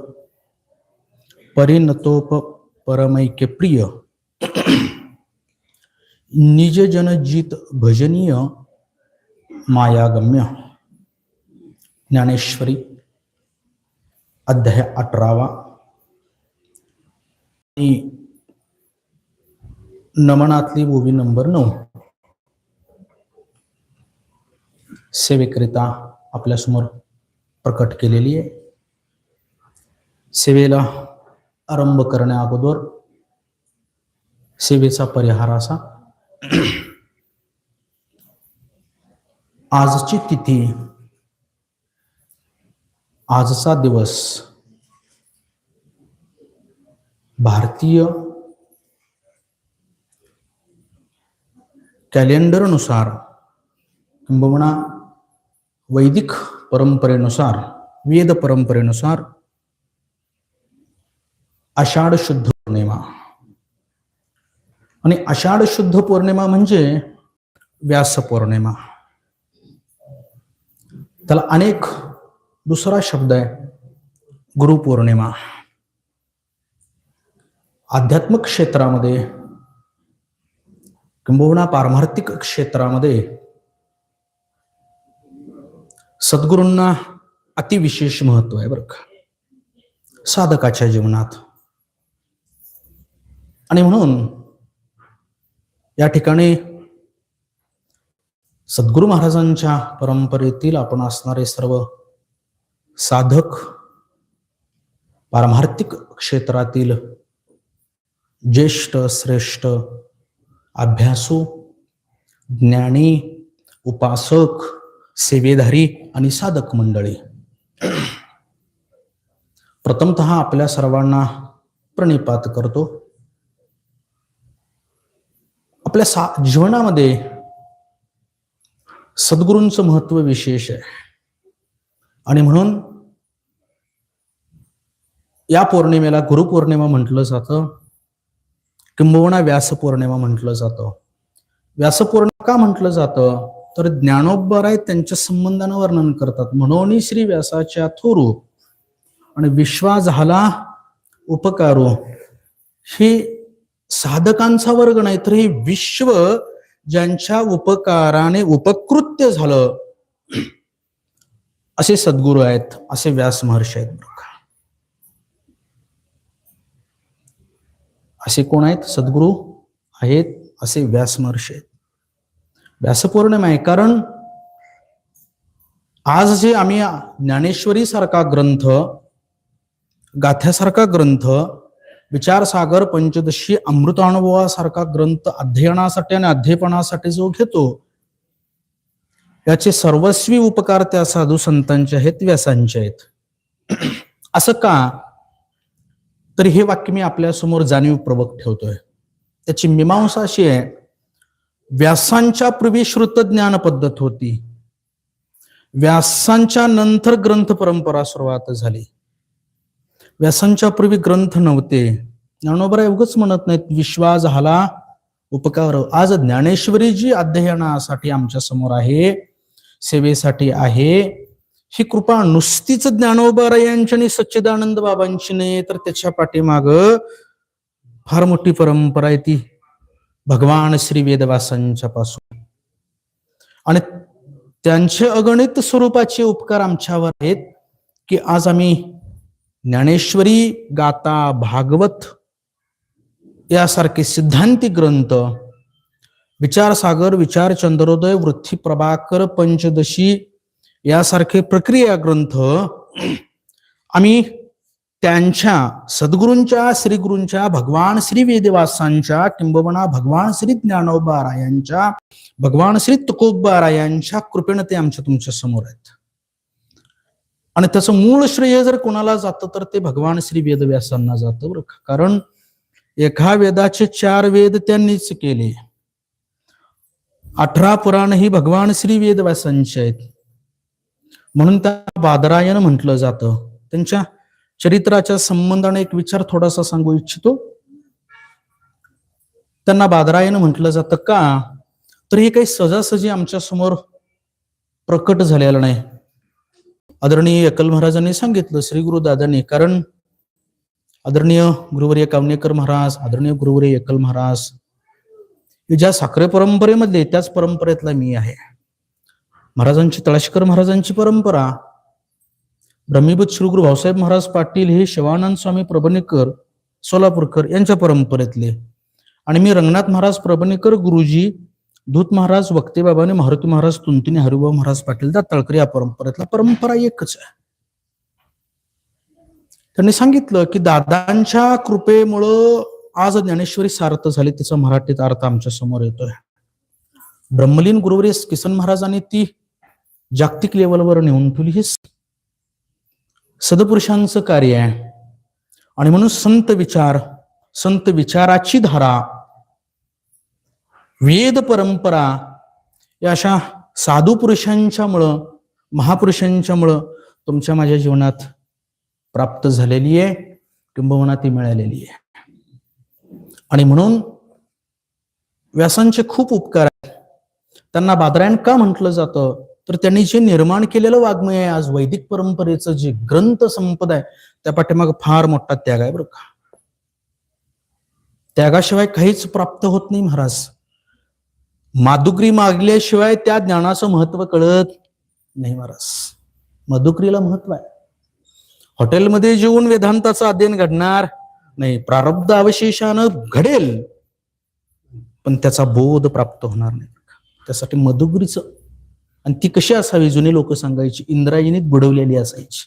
परिणतोप परमैक्य प्रिय निज जनजित भजनीय मायागम्य ज्ञानेश्वरी अध्याय 18 आणि नमनातली ओवी नंबर 9 सेवेकरिता आपल्यासमोर प्रकट केलेली आहे. सेवेला आरंभ करण्या अगोदर सेवेचा परिहार असा. आजची तिथी, आजचा दिवस भारतीय कॅलेंडरनुसार किंबहुना वैदिक परंपरेनुसार, वेद परंपरेनुसार आषाढ शुद्ध पौर्णिमा. आणि आषाढ शुद्ध पौर्णिमा म्हणजे व्यास पौर्णिमा. त्याला अनेक दुसरा शब्द आहे गुरुपौर्णिमा. आध्यात्मिक क्षेत्रामध्ये किंबहुना पारमार्थिक क्षेत्रामध्ये सद्गुरूंना अतिविशेष महत्व आहे बरं का, साधकाच्या जीवनात. आणि म्हणून या ठिकाणी सद्गुरू महाराजांच्या परंपरेतील आपण असणारे सर्व साधक, पारमार्थिक क्षेत्रातील ज्येष्ठ श्रेष्ठ अभ्यासू, ज्ञानी, उपासक, सेवेधारी आणि साधक मंडळी, प्रथमतः आपल्या सर्वांना प्रणिपात करतो. आपल्या जीवनामध्ये सद्गुरूंचं महत्व विशेष आहे. आणि म्हणून या पौर्णिमेला गुरुपौर्णिमा म्हटलं जातं, किंबहुना व्यासपौर्णिमा म्हटलं जातं. व्यासपौर्णिमा का म्हटलं जातं तर ज्ञानोबराय त्यांच्या संबंधानं वर्णन करतात. म्हणून श्री व्यासाच्या थोरू आणि विश्वा झाला उपकारो, हे साधकांचा वर्ग नाही तर हे विश्व ज्यांच्या उपकाराने उपकृत्य झालं असे सद्गुरू आहेत, असे व्यास महर्षी आहेत. असे कोण आहेत? सद्गुरू आहेत असे व्यास महर्षी आहेत. व्यासपौर्णिमा आहे कारण आज जे आम्ही ज्ञानेश्वरी सारखा ग्रंथ, गाथ्यासारखा ग्रंथ, विचारसागर, पंचदशी, अमृतानुभवासारखा ग्रंथ अध्ययनासाठी आणि अध्ययपनासाठी जो घेतो, याचे सर्वस्वी उपकार त्या साधू संतांचे आहेत, व्यासांचे आहेत. असं का? तर हे वाक्य मी आपल्या समोर जाणीवपूर्वक ठेवतोय. त्याची मीमांसा अशी आहे, व्यासांच्या पूर्वी श्रुत ज्ञान पद्धत होती, व्यासांच्या नंतर ग्रंथ परंपरा सुरुवात झाली. व्यासांच्या पूर्वी ग्रंथ नव्हते. ज्ञानोबराय उगाच म्हणत नाहीत विश्वा झाला उपकार. आज ज्ञानेश्वरी जी अध्ययनासाठी आमच्या समोर आहे, सेवेसाठी आहे, ही कृपा नुसतीच ज्ञानोबराय यांची आणि सच्चिदानंद बाबांची नाही, तर त्याच्या पाठीमाग फार मोठी परंपरा आहे, ती भगवान श्री वेदव्यासांच्या पासून. आणि त्यांचे अगणित स्वरूपाचे उपकार आमच्यावर आहेत की आज आम्ही ज्ञानेश्वरी, गाथा, भागवत यासारखे सिद्धांती ग्रंथ, विचारसागर, विचार चंद्रोदय, वृत्ती प्रभाकर, पंचदशी यासारखे प्रक्रिया ग्रंथ आम्ही त्यांच्या सद्गुरूंच्या, श्रीगुरूंच्या, भगवान श्री वेदव्यासांच्या, किंबहुना भगवान श्री ज्ञानोबारायांच्या, भगवान श्री तुकोबारायांच्या कृपेने ते आमच्या तुमच्या समोर आहेत. आणि त्याचं मूळ श्रेय जर कोणाला जातं तर ते भगवान श्री वेदव्यासांना जातं बरं का. कारण एका वेदाचे 4 वेद त्यांनीच केले, 18 पुराण ही भगवान श्री वेदव्यासांची आहेत. म्हणून त्या बादरायण म्हटलं जातं. त्यांच्या चरित्राच्या संबंधाने एक विचार थोडासा सांगू इच्छितो. त्यांना बादरायण म्हटलं जातं का? तर हे काही सहजासहजी आमच्या समोर प्रकट झालेलं नाही. आदरणीय एकल महाराजांनी सांगितलं, श्री गुरुदादांनी. कारण आदरणीय गुरुवर्य कावणेकर महाराज, आदरणीय गुरुवर्य एकल महाराज, ज्या साखरे परंपरेमध्ये त्याच परंपरेतला मी आहे. महाराजांची, तळाशीकर महाराजांची परंपरा. ब्रह्मीभूत श्री गुरु भाऊसाहेब महाराज पाटील हे शिवानंद स्वामी प्रभणेकर सोलापूरकर यांच्या परंपरेतले, आणि मी रंगनाथ महाराज प्रभणेकर गुरुजी, दूत महाराज वक्ते बाबाने, मारुती महाराज तुंतिने, हरिभाऊ महाराज पाटील दाताळकर या परंपरेतला. परंपरा एकच आहे. त्यांनी सांगितलं की दादांच्या कृपेमुळं आज ज्ञानेश्वरी सार्थ झाली. तिचा मराठीत अर्थ आमच्या समोर येतोय. ब्रह्मलीन गुरुवर्य किसन महाराजांनी ती जागतिक लेवलवर नेऊन ठेवली. हे सदपुरुषांचं कार्य आहे. आणि म्हणून संत विचार, संत विचाराची धारा, वेद परंपरा या अशा साधू पुरुषांच्यामुळं, महापुरुषांच्यामुळं तुमच्या माझ्या जीवनात प्राप्त झालेली आहे, किंबहुना ती मिळालेली आहे. आणि म्हणून व्यासांचे खूप उपकार आहेत. त्यांना बादरायण का म्हटलं जातं, तर त्यांनी जे निर्माण केलेलं वाङ्मय आहे, आज वैदिक परंपरेचं जे ग्रंथ संपदा आहे, त्या पाठीमागे फार मोठा त्याग आहे बरं का. त्यागाशिवाय काहीच प्राप्त होत नाही महाराज. माधुकरी मागल्याशिवाय त्या ज्ञानाचं महत्व कळत नाही महाराज. मधुकरीला महत्व आहे. हॉटेलमध्ये जेवून वेदांताचं अध्ययन घडणार नाही, प्रारब्ध अवशेषानं घडेल, पण त्याचा बोध प्राप्त होणार नाही. त्यासाठी मधुकरीचं, आणि ती कशी असावी, जुने लोक सांगायची, इंद्रायणीत बुडवलेली असायची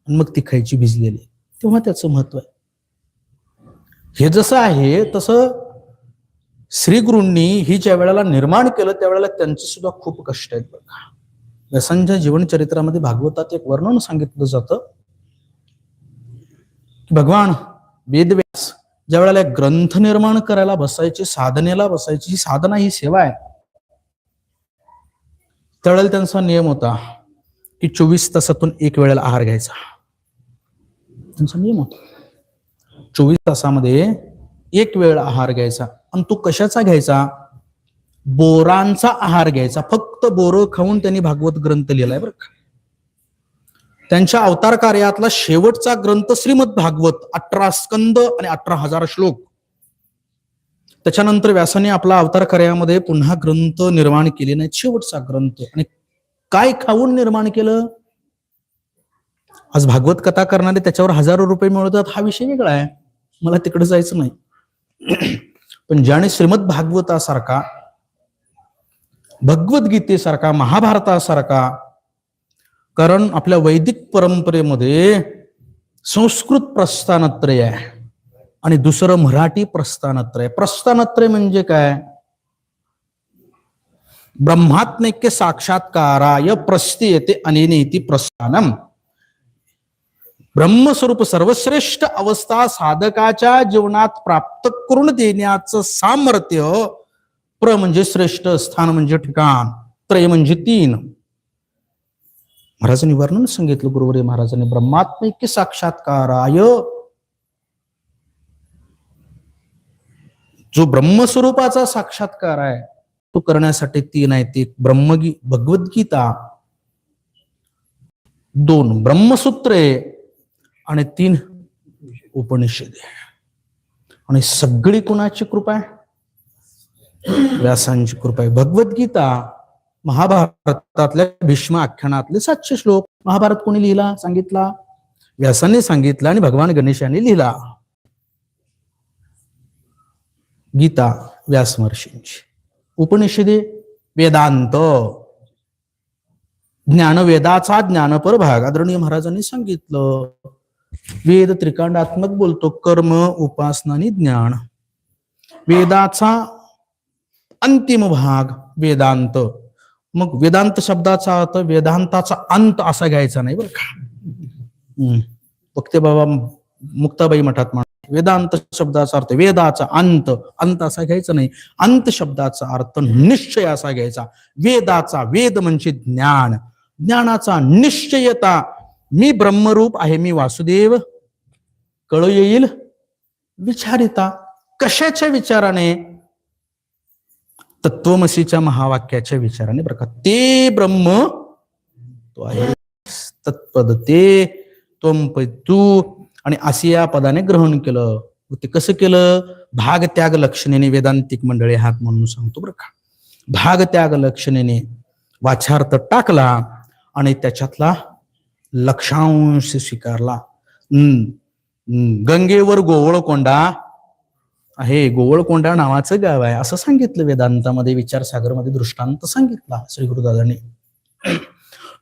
आणि मग ती खायची भिजलेली, तेव्हा त्याचं महत्व आहे. हे जसं आहे तसं श्रीगुरूंनी ही ज्या वेळेला निर्माण केलं त्यावेळेला त्यांचे सुद्धा खूप कष्ट आहेत बघा. व्यासांच्या जीवनचरित्रामध्ये भागवतात एक वर्णन सांगितलं जातं की भगवान वेदव्यास ज्या वेळेला ग्रंथ निर्माण करायला बसायचे, साधनेला बसायची, साधना ही सेवा आहे, त्यावेळेला त्यांचा नियम होता की 24 तासातून एक वेळेला आहार घ्यायचा. त्यांचा नियम होता 24 तासामध्ये एक वेळ आहार घ्यायचा. आणि तो कशाचा घ्यायचा? बोरांचा आहार घ्यायचा. फक्त बोरं खाऊन त्यांनी भागवत ग्रंथ लिहिलाय बरं का. त्यांच्या अवतार कार्यातला शेवटचा ग्रंथ श्रीमद भागवत, 18 स्कंद आणि 18,000 श्लोक. त्याच्यानंतर व्यासाने आपला अवतार कार्यामध्ये पुन्हा ग्रंथ निर्माण केले नाही, शेवटचा ग्रंथ. आणि काय खाऊन निर्माण केलं? आज भागवत कथा करणारे त्याच्यावर हजारो रुपये मिळवतात, हा विषय वेगळा आहे, मला तिकडे जायचं नाही. पण ज्याने श्रीमद भागवतासारखा, भगवद्गीतेसारखा, महाभारतासारखा, कारण आपल्या वैदिक परंपरेमध्ये संस्कृत प्रस्थानत्रय आहे आणि दुसरं मराठी प्रस्थानत्रय. प्रस्थानत्रय म्हणजे काय? ब्रह्मात्मैक्य साक्षात्काराय प्रस्थीयते अनेनेति प्रस्थानम. ब्रह्मस्वरूप सर्वश्रेष्ठ अवस्था साधकाच्या जीवनात प्राप्त करून देण्याचं सामर्थ्य. प्र म्हणजे श्रेष्ठ, स्थान म्हणजे ठिकाण, त्रय म्हणजे 3. महाराजांनी वर्णन सांगितलं गुरुवर्य महाराजांनी, ब्रह्मात्मैक्य साक्षात्काराय, जो ब्रह्मस्वरूपाचा साक्षात्कार आहे तो करण्यासाठी 3 आहेत. एक भगवद्गीता, 2 ब्रह्मसूत्रे आणि 3 उपनिषदे. आणि सगळी कुणाची कृपा आहे? व्यासांची कृपा आहे. भगवद्गीता महाभारतातल्या भीष्म आख्यानातले 700 श्लोक. महाभारत कोणी लिहिला सांगितला? व्यासांनी सांगितलं आणि भगवान गणेशाने लिहिला. गीता व्यास महर्षींची. उपनिषदे वेदांत, ज्ञानवेदाचा ज्ञानपर भाग. आदरणीय महाराजांनी सांगितलं वेद त्रिकांडात्मक बोलतो, कर्म, उपासना आणि ज्ञान. वेदाचा अंतिम भाग वेदांत. मग वेदांत शब्दाचा अर्थ वेदांताचा अंत असा घ्यायचा नाही बरं का. वक्ते बाबा मुक्ताबाई मठात म्हणतात वेदांत शब्दाचा अर्थ वेदाचा अंत, अंत असा घ्यायचा नाही. अंत शब्दाचा अर्थ निश्चय असा घ्यायचा. वेदाचा, वेद म्हणजे ज्ञान, ज्ञानाचा निश्चयता. मी ब्रह्मरूप आहे, मी वासुदेव, कळ येईल विचारिता. कशाच्या विचाराने? तत्वमसीच्या महावाक्याच्या विचाराने बरं का. ते ब्रह्म तो आहे, तत्पद ते, त्वम तू. आणि असे या पदाने ग्रहण केलं. ते कसं केलं? भाग त्याग लक्षणेने. वेदांतिक मंडळी हात म्हणून सांगतो बरं का. भाग त्याग लक्षणेने वाचार्थ टाकला आणि त्याच्यातला लक्षांश स्वीकारला. गंगेवर गोवळकोंडा आहे, गोवळकोंडा नावाचं गाव आहे असं सांगितलं वेदांतामध्ये, विचारसागरमध्ये दृष्टांत सांगितला श्री गुरुदादांनी.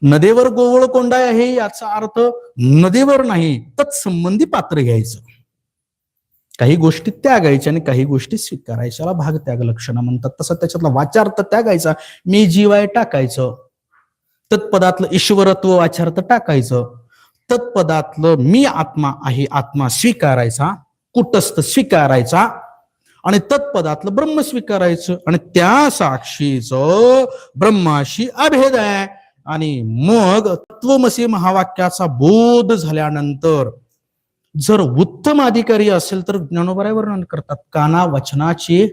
नदीवर गोवळकोंडा आहे याचा अर्थ नदीवर नाही, तत्संबंधी पात्र घ्यायचं. काही गोष्टी त्यागायच्या आणि काही गोष्टी स्वीकारायच्या, भाग त्याग लक्षणा म्हणतात. तसं त्याच्यातला वाचार्थ त्यागायचा, मी जीव आहे टाकायचं. तत्पदातलं ईश्वरत्व वाचार्थ टाकायचं. तत्पदातलं मी आत्मा आहे आत्मा स्वीकारायचा, कुटस्थ स्वीकारायचा, आणि तत्पदातलं ब्रह्म स्वीकारायचं. आणि त्या साक्षीचं ब्रह्माशी अभेद आहे. आणि मग तत्वमसी महावाक्याचा बोध झाल्यानंतर जर उत्तम अधिकारी असेल तर ज्ञानोबाराय वर्णन करतात, काना वचनाची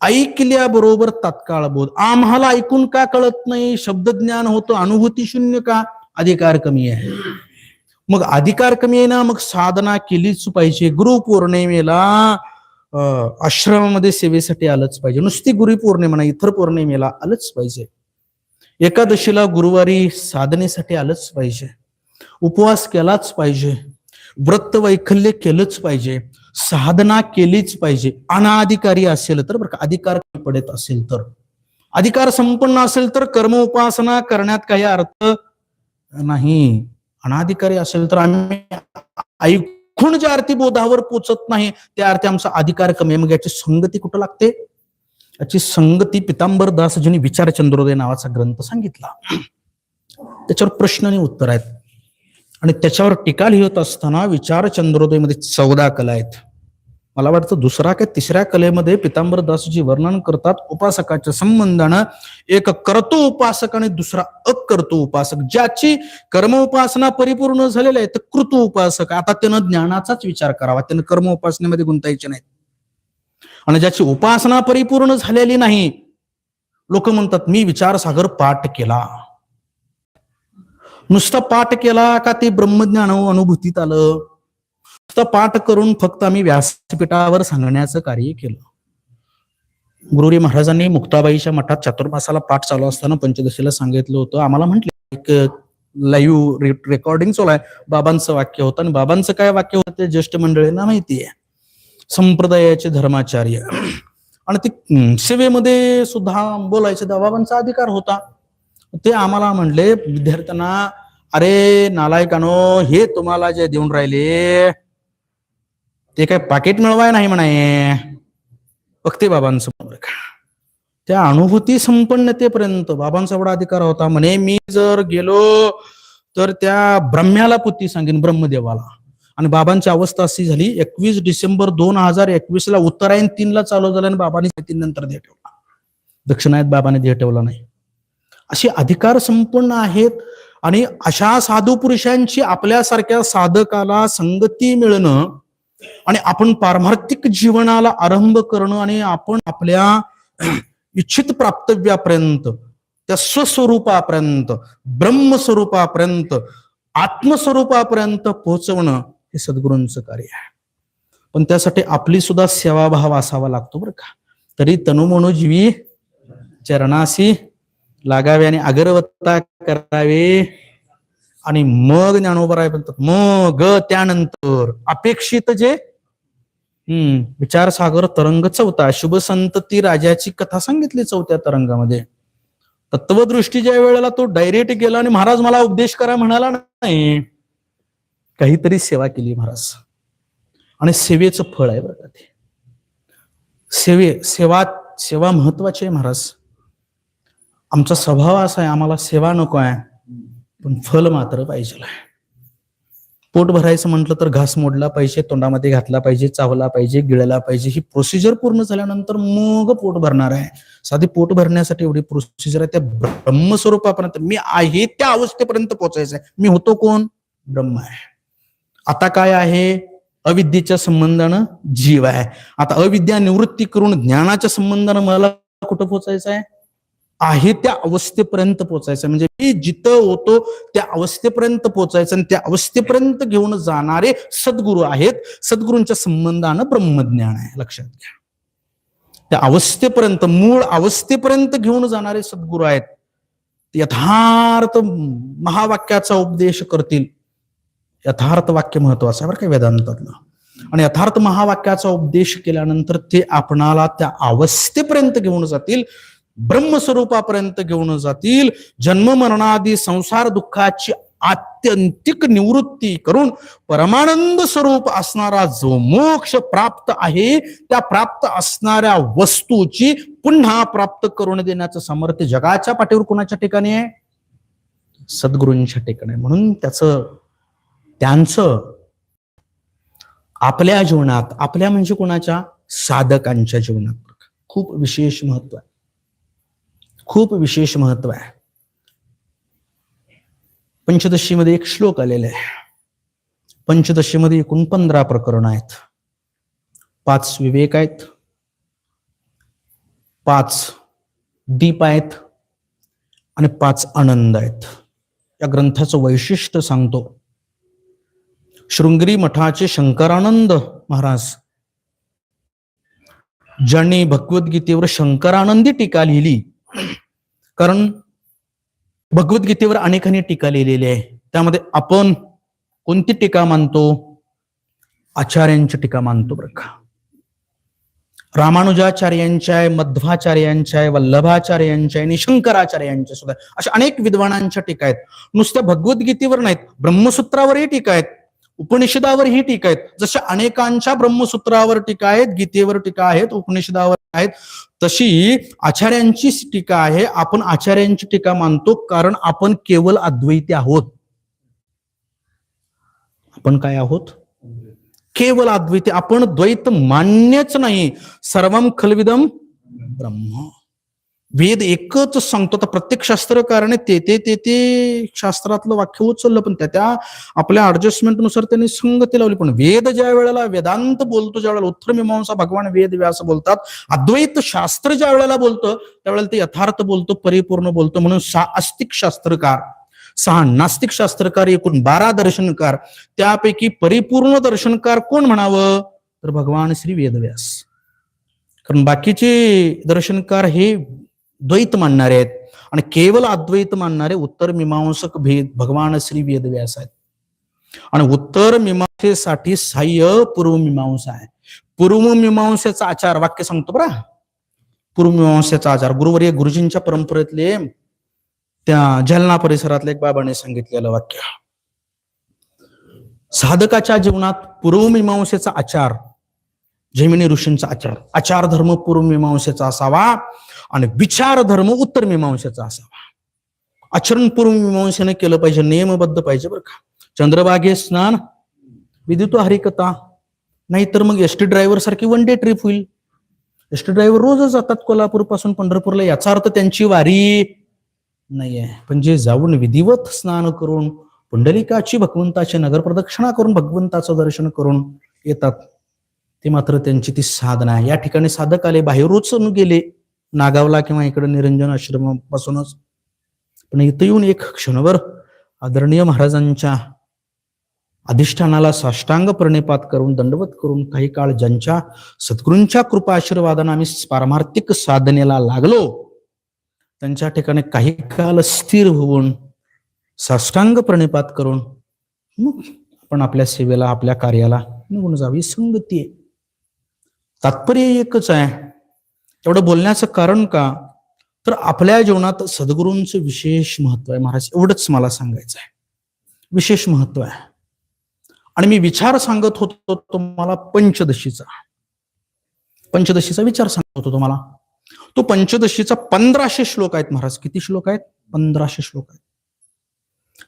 ऐकल्याबरोबर तात्काळ बोध. आम्हाला ऐकून का कळत नाही? शब्द ज्ञान होतं, अनुभूती शून्य का? अधिकार कमी आहे. मग अधिकार कमी आहे ना, मग साधना केलीच पाहिजे. गुरुपौर्णिमेला आश्रमामध्ये सेवेसाठी आलंच पाहिजे. नुसती गुरुपौर्णिमा नाही, इतर पौर्णिमेला आलंच पाहिजे. एकादशीला गुरुवारी साधनेसाठी आलंच पाहिजे. उपवास केलाच पाहिजे. व्रत वैकल्य केलंच पाहिजे. साधना केलीच पाहिजे. अनाधिकारी असेल तर, बरं का, अधिकार पडत असेल तर, अधिकार संपन्न असेल तर कर्म उपासना करण्यात काही अर्थ नाही. अनाधिकारी असेल तर आम्ही ऐकून ज्या अर्थी बोधावर पोचत नाही त्या अर्थी आमचा अधिकार कमी. मग याची संगती कुठं लागते? याची संगती पितांबर दास ज्यांनी विचार चंद्रोदय नावाचा ग्रंथ सांगितला, त्याच्यावर प्रश्न आणि उत्तर आहेत. आणि त्याच्यावर टीका लिहित असताना विचार चंद्रोदय मध्ये 14 कला आहेत. मला वाटतं दुसरा काय तिसऱ्या कलेमध्ये पितांबर दासजी वर्णन करतात उपासकाच्या संबंधानं, एक कर्तो उपासक आणि दुसरा अकर्तो उपासक. ज्याची कर्म उपासना परिपूर्ण झालेली आहे तर कृतो उपासक. आता त्यानं ज्ञानाचाच विचार करावा, त्यानं कर्म उपासनेमध्ये गुंतायचे नाही. आणि ज्याची उपासना परिपूर्ण झालेली नाही, लोक म्हणतात मी विचारसागर पाठ केला. नुसतं पाठ केला का ते ब्रह्मज्ञान अनुभूतीत आलं? नुसतं पाठ करून फक्त आम्ही व्यासपीठावर सांगण्याचं कार्य केलं. गुरुजी महाराजांनी मुक्ताबाईच्या मठात चातुर्मासाला पाठ चालू असताना पंचदशीला सांगितलं होतं. आम्हाला म्हटलं एक लाईव्ह रेकॉर्डिंग चालू आहे. बाबांचं वाक्य होतं आणि बाबांचं काय वाक्य होतं ते ज्येष्ठ मंडळींना माहिती आहे. संप्रदायाचे धर्माचार्य आणि ते सेवेमध्ये सुद्धा बोलायचे बाबांचा अधिकार होता. ते आम्हाला म्हणले विद्यार्थ्यांना, अरे नालायकानो, हे तुम्हाला जे देऊन राहिले ते काय पाकिट मिळवाय नाही म्हणाय, फक्त बाबांसमोर का त्या अनुभूती संपन्नतेपर्यंत बाबांचा एवढा अधिकार होता. म्हणे मी जर गेलो तर त्या ब्रह्म्याला पुती सांगेन, ब्रह्मदेवाला. आणि बाबांची अवस्था अशी झाली, 21 डिसेंबर 2021 उत्तरायण 3 चालू झालं आणि बाबांनी 3 नंतर देह ठेवला. दक्षिणायत बाबाने देह ठेवला नाही. असे अधिकार संपन्न आहेत. आणि अशा साधू पुरुषांची आपल्यासारख्या साधकाला संगती मिळणं आणि आपण पारमार्थिक जीवनाला आरंभ करणं आणि आपण आपल्या इच्छित प्राप्तव्यापर्यंत, त्या स्वस्वरूपापर्यंत, ब्रह्मस्वरूपापर्यंत, आत्मस्वरूपापर्यंत पोहोचवणं हे सद्गुरूंचं कार्य आहे. पण त्यासाठी आपली सुद्धा सेवाभाव असावा लागतो बरं का. तरी तनुमनो जीवी चरणासी लागावे आणि अगरवत्ता करावे. आणि मग ज्ञानोबराय म्हणतात, मग त्यानंतर अपेक्षित जे विचारसागर तरंग 4, शुभ संतती राजाची कथा सांगितली 4थ्या तरंगामध्ये. तत्वदृष्टी ज्या वेळेला तो डायरेक्ट गेला आणि महाराज मला उपदेश करा म्हणाला नाही, काहीतरी सेवा केली महाराज. आणि सेवेचं फळ आहे बरं का ते. सेवा महत्वाची आहे महाराज. आमचा स्वभाव असा आहे, आम्हाला सेवा नको आहे पण फल मात्र पाहिजे. पोट भरायचं म्हटलं तर घास मोडला पाहिजे, तोंडामध्ये घातला पाहिजे, चावला पाहिजे, गिळला पाहिजे. ही प्रोसिजर पूर्ण झाल्यानंतर मग पोट भरणार आहे. साधी पोट भरण्यासाठी एवढी प्रोसिजर आहे. त्या ब्रह्मस्वरूपापर्यंत मी आहे त्या अवस्थेपर्यंत पोहोचायचं आहे. मी होतो कोण? ब्रह्म आहे. आता काय आहे? अविद्येच्या संबंधानं जीव आहे. आता अविद्या निवृत्ती करून ज्ञानाच्या संबंधानं मला कुठं पोहोचायचं आहे त्या अवस्थेपर्यंत पोहोचायचं. म्हणजे मी जिथं होतो त्या अवस्थेपर्यंत पोहोचायचं आणि त्या अवस्थेपर्यंत घेऊन जाणारे सद्गुरू आहेत. सद्गुरूंच्या संबंधानं ब्रह्मज्ञान आहे, लक्षात घ्या. त्या अवस्थेपर्यंत, मूळ अवस्थेपर्यंत घेऊन जाणारे सद्गुरू आहेत. यथार्थ महावाक्याचा उपदेश करतील. यथार्थ वाक्य महत्वाचं आहे बरं का वेदांतातलं. आणि यथार्थ महावाक्याचा उपदेश केल्यानंतर ते आपणाला त्या अवस्थेपर्यंत घेऊन जातील, ब्रह्मस्वरूपापर्यंत घेऊन जातील. जन्म मरणादी संसार दुःखाची आत्यंतिक निवृत्ती करून परमानंद स्वरूप असणारा जो मोक्ष प्राप्त आहे, त्या प्राप्त असणाऱ्या वस्तूची पुन्हा प्राप्त करून देण्याचं सामर्थ्य जगाच्या पाठीवर कोणाच्या ठिकाणी आहे? सद्गुरूंच्या ठिकाणी. म्हणून त्यांचं आपल्या जीवनात, आपल्या म्हणजे कोणाच्या? साधकांच्या जीवनात खूप विशेष महत्व आहे. खूप विशेष महत्व आहे. पंचदशीमध्ये एक श्लोक आलेला आहे. पंचदशीमध्ये एकूण 15 प्रकरण आहेत. 5 विवेक आहेत, 5 दीप आहेत आणि 5 आनंद आहेत. या ग्रंथाचं वैशिष्ट्य सांगतो. शृंगेरी मठाचे शंकरानंद महाराज, ज्यांनी भगवद्गीतेवर शंकरानंदी टीका लिहिली, कारण भगवद्गीतेवर अनेकांनी टीका लिहिलेली आहे. त्यामध्ये आपण कोणती टीका मानतो? आचार्यांची टीका मानतो बरं का. रामानुजाचार्यांच्या आहे, मध्वाचार्यांच्या आहे, वल्लभाचार्यांच्या आहे आणि शंकराचार्यांच्या सुद्धा, अशा अनेक विद्वानांच्या टीका आहेत. नुसत्या भगवद्गीतेवर नाहीत, ब्रह्मसूत्रावरही टीका आहेत, उपनिषदावरही टीका आहेत. जशा अनेकांच्या ब्रह्मसूत्रावर टीका आहेत, गीतेवर टीका आहेत, उपनिषदावर आहेत, तशी आचार्यांची टीका आहे. आपण आचार्यांची टीका मानतो कारण आपण केवळ अद्वैती आहोत. आपण काय आहोत? केवळ अद्वैती. आपण द्वैत मान्यच नाही. सर्वम खलविदम ब्रह्म. वेद एकच सांगतो. तर प्रत्येक शास्त्रकाराने ते शास्त्रातलं वाक्य उचललं, पण त्या आपल्या ऍडजस्टमेंटनुसार त्यांनी संगती लावली. पण वेद ज्या वेळेला वेदांत बोलतो, ज्या वेळेला उत्तर मीमांसा भगवान वेद व्यास बोलतात, अद्वैत शास्त्र ज्या वेळेला बोलतं त्यावेळेला ते यथार्थ बोलतो, परिपूर्ण बोलतो. म्हणून 6 आस्तिक शास्त्रकार, 6 नास्तिक शास्त्रकार, एकूण 12 दर्शनकार. त्यापैकी परिपूर्ण दर्शनकार कोण म्हणावं? तर भगवान श्री वेदव्यास. कारण बाकीचे दर्शनकार हे द्वैत मानणारे आहेत आणि केवळ अद्वैत मानणारे उत्तर मीमांसक भेद भगवान श्री वेदव्यास आहेत. आणि उत्तर मीमांसेसाठी सहाय्य पूर्व मीमांसा आहे. पूर्व मीमांसेचा आचार, वाक्य सांगतो बरं, पूर्व मीमांसेचा आचार गुरुवर्य गुरुजींच्या परंपरेतले त्या जालना परिसरातले एक बाबाने सांगितलेलं वाक्य. साधकाच्या जीवनात पूर्व मीमांसेचा आचार, जैमिनी ऋषींचा आचार, आचार धर्म पूर्व मीमांसेचा असावा आणि विचार धर्म उत्तर मीमांसेचा असावा. आचरण पूर्व मीमांसेने केलं पाहिजे, नियमबद्ध पाहिजे बरं का. चंद्रभागे स्नान, विदितो हरिकथा. नाहीतर मग एसटी ड्रायव्हर सारखी 1 डे ट्रिप होईल. एसटी ड्रायव्हर रोजच जातात कोल्हापूर पासून पंढरपूरला, याचा अर्थ त्यांची वारी नाहीये. पण जे जाऊन विधिवत स्नान करून पुंडलिकाची भगवंताची नगर प्रदक्षिणा करून भगवंताचं दर्शन करून येतात, ते मात्र त्यांची ती साधना आहे. या ठिकाणी साधक आले, बाहेरच गेले नागावला किंवा इकडे निरंजन आश्रमापासूनच, पण इथं येऊन एक क्षणभर आदरणीय महाराजांच्या अधिष्ठानाला साष्टांग प्रणिपात करून दंडवत करून काही काळ ज्यांच्या सद्गुरूंच्या कृपा आशीर्वादाने आम्ही पारमार्थिक साधनेला लागलो, त्यांच्या ठिकाणी काही काळ स्थिर होऊन साष्टांग प्रणिपात करून मग आपण आपल्या सेवेला, आपल्या कार्याला निघून जावी. संगती आहे. तात्पर्य एकच आहे. एवढं बोलण्याचं कारण का? तर आपल्या जीवनात सद्गुरूंचे विशेष महत्व आहे महाराज, एवढंच मला सांगायचं आहे. विशेष महत्व आहे. आणि मी विचार सांगत होतो तुम्हाला पंचदशीचा विचार सांगत होतो तुम्हाला. तो पंचदशीचा 1500 श्लोक आहेत महाराज. किती श्लोक आहेत? 1500 श्लोक आहेत.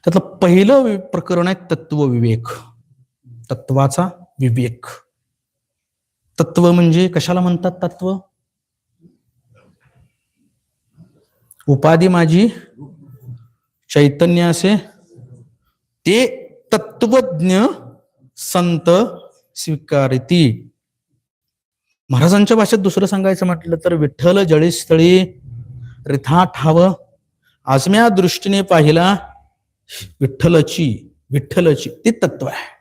त्यातलं पहिलं प्रकरण आहे तत्व विवेक. तत्वाचा विवेक. तत्व म्हणजे कशाला म्हणतात तत्व? उपाधी माझी चैतन्य असे ते तत्वज्ञ संत स्वीकारिती. महाराजांच्या भाषेत दुसरं सांगायचं म्हटलं तर विठ्ठल जळीस्थळी रिथा ठाव आजम्या दृष्टीने पाहिला विठ्ठलची ते तत्व आहे.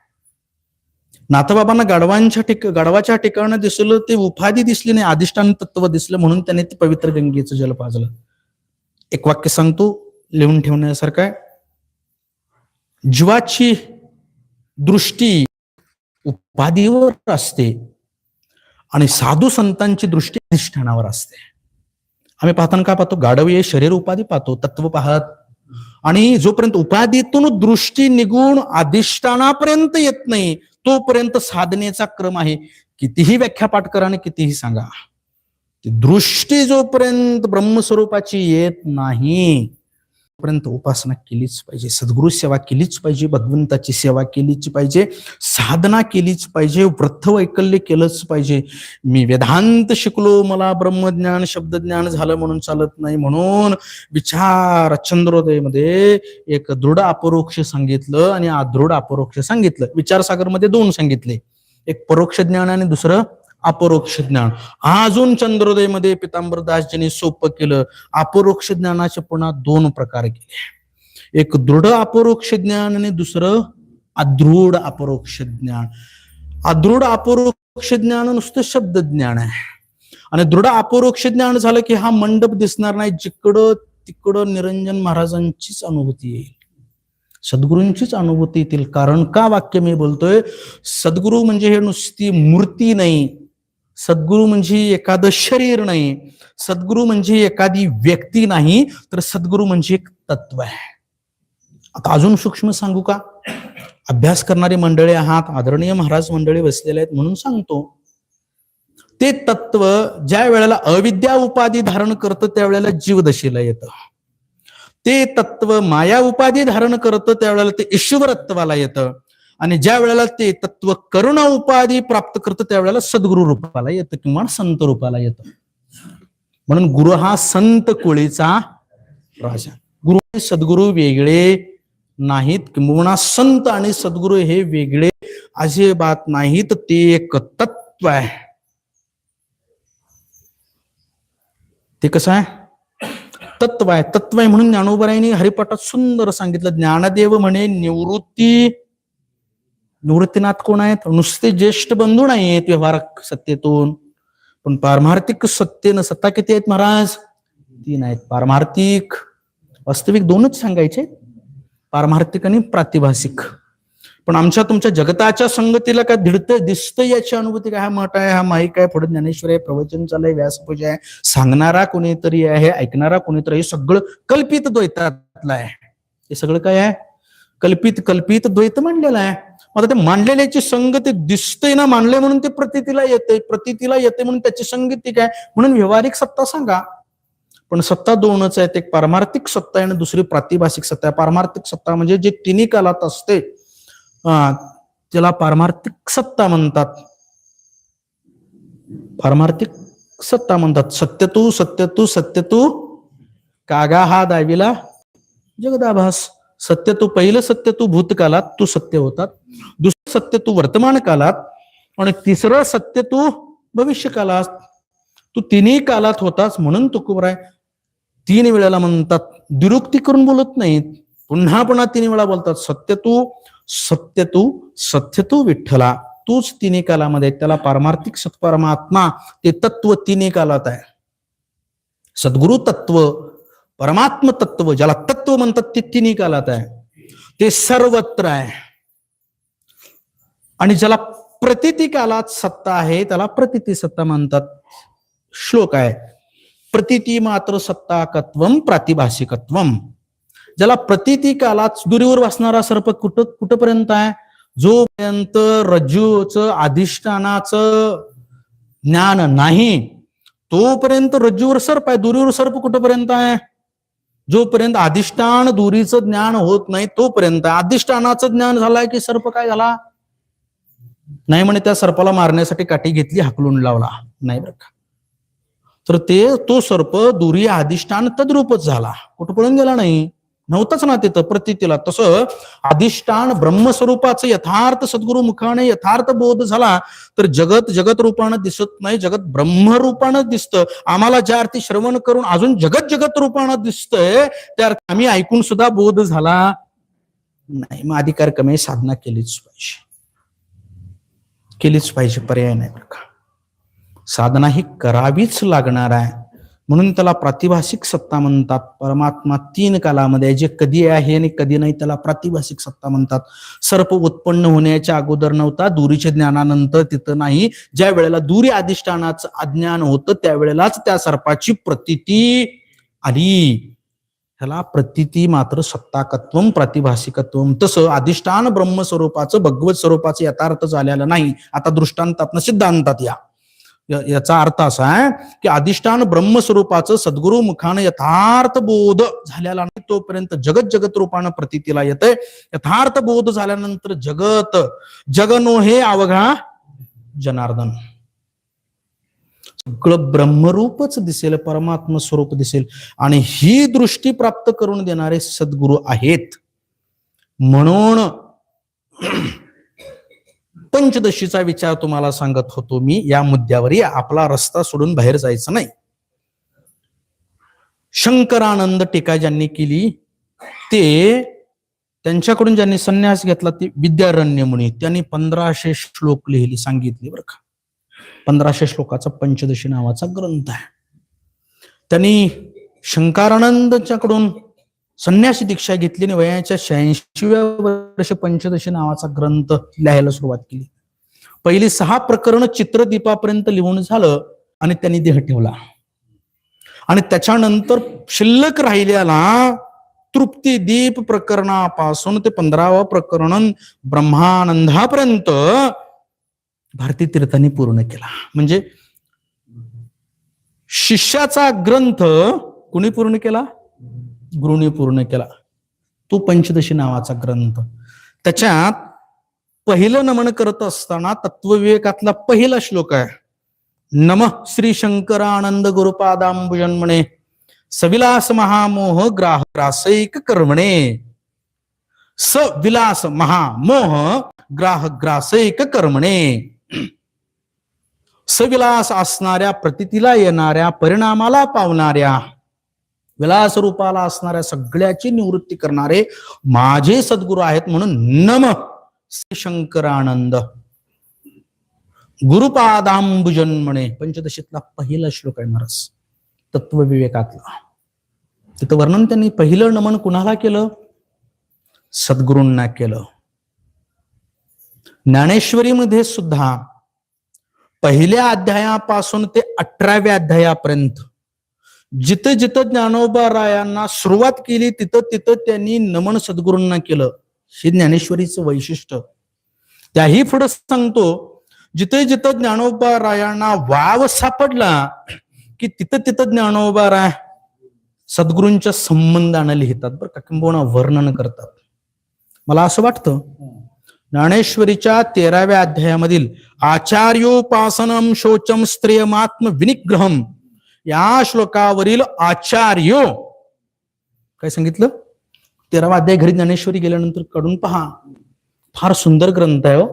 नाथबाबांना गाढवाच्या ठिकाणी दिसलं, ते उपाधी दिसली नाही, अधिष्ठान तत्व दिसलं, म्हणून त्याने ते पवित्र गंगेचं जल पाजलं. एक वाक्य सांगतो, लिहून ठेवण्यासारखं आहे. जीवाची दृष्टी उपाधीवर असते आणि साधू संतांची दृष्टी अधिष्ठानावर असते. आम्ही पाहताना काय पाहतो? गाढव हे शरीर उपाधी पाहतो, तत्व पाहत, आणि जोपर्यंत उपाधीतून दृष्टी निघून अधिष्ठानापर्यंत येत नाही तोपर्यंत साधनेचा क्रम आहे. कितीही व्याख्यापाठ करा आणि कितीही सांगा, ती दृष्टी जोपर्यंत ब्रह्मस्वरूपाची येत नाही तोपर्यंत उपासना केलीच पाहिजे, सद्गुरु सेवा केलीच पाहिजे, भगवंताची सेवा केलीच पाहिजे, साधना केलीच पाहिजे, व्रत वैकल्य केलंच पाहिजे. मी वेदांत शिकलो, मला ब्रह्मज्ञान शब्दज्ञान झालं म्हणून चालत नाही. म्हणून विचार चंद्रोदयमध्ये एक दृढ अपरोक्ष सांगितलं आणि अदृढ अपरोक्ष सांगितलं. विचारसागरमध्ये 2 सांगितले, एक परोक्ष ज्ञान आणि दुसरं अपरोक्ष ज्ञान. अजून चंद्रोदयमध्ये पितांबरदासजींनी सोपं केलं, अपरोक्ष ज्ञानाचे पुन्हा 2 प्रकार केले, एक दृढ अपरोक्ष ज्ञान आणि दुसरं अदृढ अपरोक्ष ज्ञान. अदृढ अपरोक्ष ज्ञान नुसतं शब्द ज्ञान आहे, आणि दृढ अपरोक्ष ज्ञान झालं की हा मंडप दिसणार नाही, जिकडं तिकडं निरंजन महाराजांचीच अनुभूती येईल, सद्गुरूंचीच अनुभूती येतील. कारण का वाक्य मी बोलतोय? सद्गुरू म्हणजे हे नुसती मूर्ती नाही, सद्गुरू म्हणजे एखादं शरीर नाही, सद्गुरू म्हणजे एखादी व्यक्ती नाही, तर सद्गुरू म्हणजे एक तत्व आहे. आता अजून सूक्ष्म सांगू का? अभ्यास करणारी मंडळी आहात, आदरणीय महाराज मंडळी बसलेले आहेत म्हणून सांगतो. ते तत्व ज्या वेळेला अविद्या उपाधी धारण करतं त्यावेळेला जीवदशेला येतं. ते तत्व माया उपाधी धारण करतं त्यावेळेला ते ईश्वरत्वाला येतं, आणि ज्या वेळेला ते तत्व करुणा उपाधी प्राप्त करतं त्यावेळेला सद्गुरु रूपाला येतं किंवा संत रूपाला येतं. म्हणून गुरु हा संत कुळीचा राजा. गुरु आणि सद्गुरु वेगळे नाहीत, किंवा संत आणि सद्गुरु हे वेगळे अजिबात नाहीत, ते एक तत्व आहे. ते कसं आहे? तत्व आहे. तत्व आहे म्हणून ज्ञानोबरायांनी हरिपाठात सुंदर सांगितलं. ज्ञानदेव म्हणे निवृत्तीनाथ कोण आहेत? नुसते ज्येष्ठ बंधू नाही आहेत व्यवहारक सत्तेतून, पण पारमार्थिक सत्तेनं सत्ता किती आहेत महाराज? 3 आहेत. पारमार्थिक वास्तविक 2च सांगायचे, पारमार्थिक आणि प्रातिभासिक. पण आमच्या तुमच्या जगताच्या संगतीला काय धिडतं दिसतं याची अनुभूती काय? हा मठ आहे, हा माईक आहे, पुढे ज्ञानेश्वर आहे, प्रवचन चालय, व्यासपूजा आहे, सांगणारा कोणीतरी आहे, ऐकणारा कोणीतरी, हे सगळं कल्पित द्वैतातलं आहे. हे सगळं काय आहे? कल्पित द्वैत मांडलेलं आहे. आता ते मांडलेल्याची संगती दिसते ना, मांडले म्हणून ते प्रतीतीला येते म्हणून त्याची संगती काय? म्हणून व्यवहारिक सत्ता सांगा, पण सत्ता 2च आहेत, एक पारमार्थिक सत्ता आहे आणि दुसरी प्रातिभासिक सत्ता आहे. पारमार्थिक सत्ता म्हणजे जे 3 कालात असते त्याला पारमार्थिक सत्ता म्हणतात. पारमार्थिक सत्ता म्हणतात. सत्यतू कागा हा दाविला जगदाभास. सत्यतू, पहिलं सत्यतू भूतकालात तू सत्य होतात, दुसरं सत्यतू वर्तमान कालात, आणि तिसरं सत्यतू भविष्य कालात. तू 3 कालात होतास म्हणून तुकोबराय 3 वेळेला म्हणतात. दुरुक्ती करून बोलत नाहीत, पुन्हा 3 वेळा बोलतात. सत्यतू विठ्ठला, तूच 3 कालामध्ये. त्याला पारमार्थिक सत्परमात्मा ते तत्व 3 कालात आहे. सद्गुरु तत्व, परमात्म तत्व ज्याला तत्व म्हणतात ते 3 कालात आहे, ते सर्वत्र आहे. आणि ज्याला प्रतीती कालात सत्ता आहे त्याला प्रतीती सत्ता म्हणतात. श्लोक आहे, प्रतीती मात्र सत्ताकत्वम प्रातिभासिकत्वम. ज्याला प्रतीती कालात दुरीवर वाचणारा सर्प कुठपर्यंत आहे? जोपर्यंत रज्जूचं अधिष्ठानाचं ज्ञान नाही तोपर्यंत रज्जूवर सर्प आहे. दुरीवर सर्प कुठपर्यंत आहे? जोपर्यंत अधिष्ठान दुरीचं ज्ञान होत नाही तोपर्यंत. अधिष्ठानाचं ज्ञान झालंय की सर्प काय झाला नाही म्हणे, त्या सर्पाला मारण्यासाठी काठी घेतली, हाकलून लावला नाही बरं का, तर तो सर्प दुरी अधिष्ठान तद्रूपच झाला, कुठं पळून गेला नाही, नव्हताच ना तिथं प्रतीतीला. तसं अधिष्ठान ब्रह्मस्वरूपाचं यथार्थ सद्गुरु मुखाने यथार्थ बोध झाला तर जगत रूपानं दिसत नाही, जगत ब्रह्मरूपानं दिसतं. आम्हाला ज्या अर्थी श्रवण करून अजून जगत रूपानं दिसतंय त्या अर्थी आम्ही ऐकून सुद्धा बोध झाला नाही. मग अधिकार कमी साधना केलीच पाहिजे. केलीच पाहिजे, पर्याय नाही बरं का. साधना ही करावीच लागणार आहे. म्हणून त्याला प्रातिभासिक सत्ता म्हणतात. परमात्मा 3 कालामध्ये जे कधी आहे आणि कधी नाही त्याला प्रातिभासिक सत्ता म्हणतात. सर्प उत्पन्न होण्याच्या अगोदर नव्हता, दूरीच्या ज्ञानानंतर तिथं नाही. ज्या वेळेला दूरी अधिष्ठानाचं अज्ञान होतं त्यावेळेलाच त्या सर्पाची प्रतीती आली. ह्याला प्रतीती मात्र सत्ताकत्वम प्रातिभासिकत्वम. तसं अधिष्ठान ब्रह्मस्वरूपाचं भगवत स्वरूपाचं यथार्थ झालेलं नाही. आता दृष्टांतात सिद्धांतात याचा अर्थ असा आहे की अधिष्ठान ब्रह्मस्वरूपाचं सद्गुरु मुखानं यथार्थ बोध झालेला नाही तोपर्यंत जगत जगत रूपानं प्रतीतीला येतंय. यथार्थ बोध झाल्यानंतर जगत जगनो हे अवघा जनार्दन, सगळं ब्रह्मरूपच दिसेल, परमात्म स्वरूप दिसेल. आणि ही दृष्टी प्राप्त करून देणारे सद्गुरु आहेत. म्हणून पंचदशीचा विचार तुम्हाला सांगत होतो मी. या मुद्द्यावरही आपला रस्ता सोडून बाहेर जायचं नाही. शंकरानंद टीका ज्यांनी केली ते, त्यांच्याकडून ज्यांनी संन्यास घेतला ते विद्यारण्य मुनी, त्यांनी 1500 श्लोक लिहिली, सांगितले बरं का. 1500 श्लोकाचा पंचदशी नावाचा ग्रंथ आहे. त्यांनी शंकरानंदच्याकडून संन्यासी दीक्षा घेतली आणि वयाच्या 86व्या वर्षी पंचदशी नावाचा ग्रंथ लिहायला सुरुवात केली. पहिली 6 प्रकरण चित्रदीपापर्यंत लिहून झालं आणि त्यांनी देह ठेवला. आणि त्याच्यानंतर शिल्लक राहिलेला तृप्ती दीप प्रकरणापासून ते 15वं प्रकरण ब्रह्मानंदापर्यंत भारती तीर्थांनी पूर्ण केला. म्हणजे शिष्याचा ग्रंथ कुणी पूर्ण केला? गुरुनी पूर्ण केला. तो पंचदशी नावाचा ग्रंथ. त्याच्यात पहिलं नमन करत असताना तत्वविवेकातला पहिला श्लोक आहे, नमः श्री शंकरानंद गुरुपादांबुजन्मणे सविलास महामोह ग्राहग्रासैक कर्मणे. सविलास महामोह ग्राहग्रासैक कर्मणे. सविलास असणाऱ्या, प्रतीतीला येणाऱ्या, परिणामाला पावणाऱ्या, विलास रूपाला असणाऱ्या सगळ्याची निवृत्ती करणारे माझे सद्गुरू आहेत. म्हणून नम श्री शंकरानंद गुरुपादांबुजन्मणे पंचदशीतला पहिला श्लोक आहे महाराज तत्वविवेकातला. तिथं वर्णन त्यांनी पहिलं नमन कुणाला केलं? सद्गुरूंना केलं. ज्ञानेश्वरीमध्ये सुद्धा पहिल्या अध्यायापासून ते 18व्या अध्यायापर्यंत जिथं जिथं ज्ञानोबा रायांना सुरुवात केली तिथं तिथं त्यांनी नमन सद्गुरूंना केलं. हे ज्ञानेश्वरीचं वैशिष्ट्य. त्याही पुढे सांगतो, जिथे जिथं ज्ञानोबा रायांना वाव सापडला की तिथं तिथं ज्ञानोबा राय सद्गुरूंच्या संबंधाने लिहितात बरं का, किंबहुना वर्णन करतात. मला असं वाटतं ज्ञानेश्वरीच्या 13व्या अध्यायामधील आचार्योपासनम शोचम स्त्रियमात्म विनिग्रहम या श्लोकावरील आचार्य काय सांगितलं? 13वा अध्याय घरी ज्ञानेश्वरी गेल्यानंतर कडून पहा, फार सुंदर ग्रंथ आहे हो.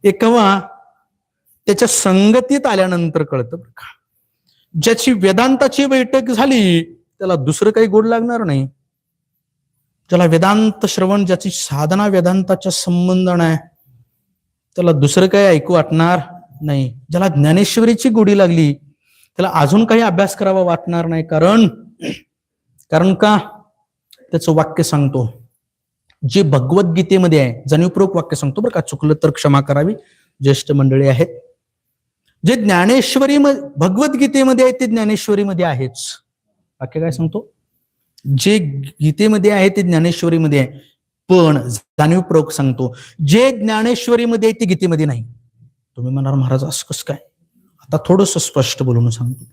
एकवा त्याच्या संगतीत आल्यानंतर कळतं बरं का. ज्याची वेदांताची बैठक झाली त्याला दुसरं काही गोड लागणार नाही. ज्याला वेदांत श्रवण, ज्याची साधना वेदांताच्या संबंध नाही, त्याला दुसरं काही ऐकू वाटणार नाही. ज्याला ज्ञानेश्वरीची गोडी लागली त्याला अजून काही अभ्यास करावा वाटणार नाही. कारण का? त्याचं वाक्य सांगतो जे भगवद्गीतेमध्ये आहे, जाणीवपूर्वक वाक्य सांगतो बरं का, चुकलं तर क्षमा करावी, ज्येष्ठ मंडळी आहेत. जे ज्ञानेश्वरी भगवद्गीतेमध्ये आहे ते ज्ञानेश्वरीमध्ये आहेच. वाक्य काय सांगतो? जे गीतेमध्ये आहे ते ज्ञानेश्वरीमध्ये आहे, पण जाणीवपूर्वक सांगतो जे ज्ञानेश्वरीमध्ये आहे ते गीतेमध्ये नाही. तुम्ही म्हणाल महाराज असं कसं काय? आता थोडस स्पष्ट बोलून सांगतो.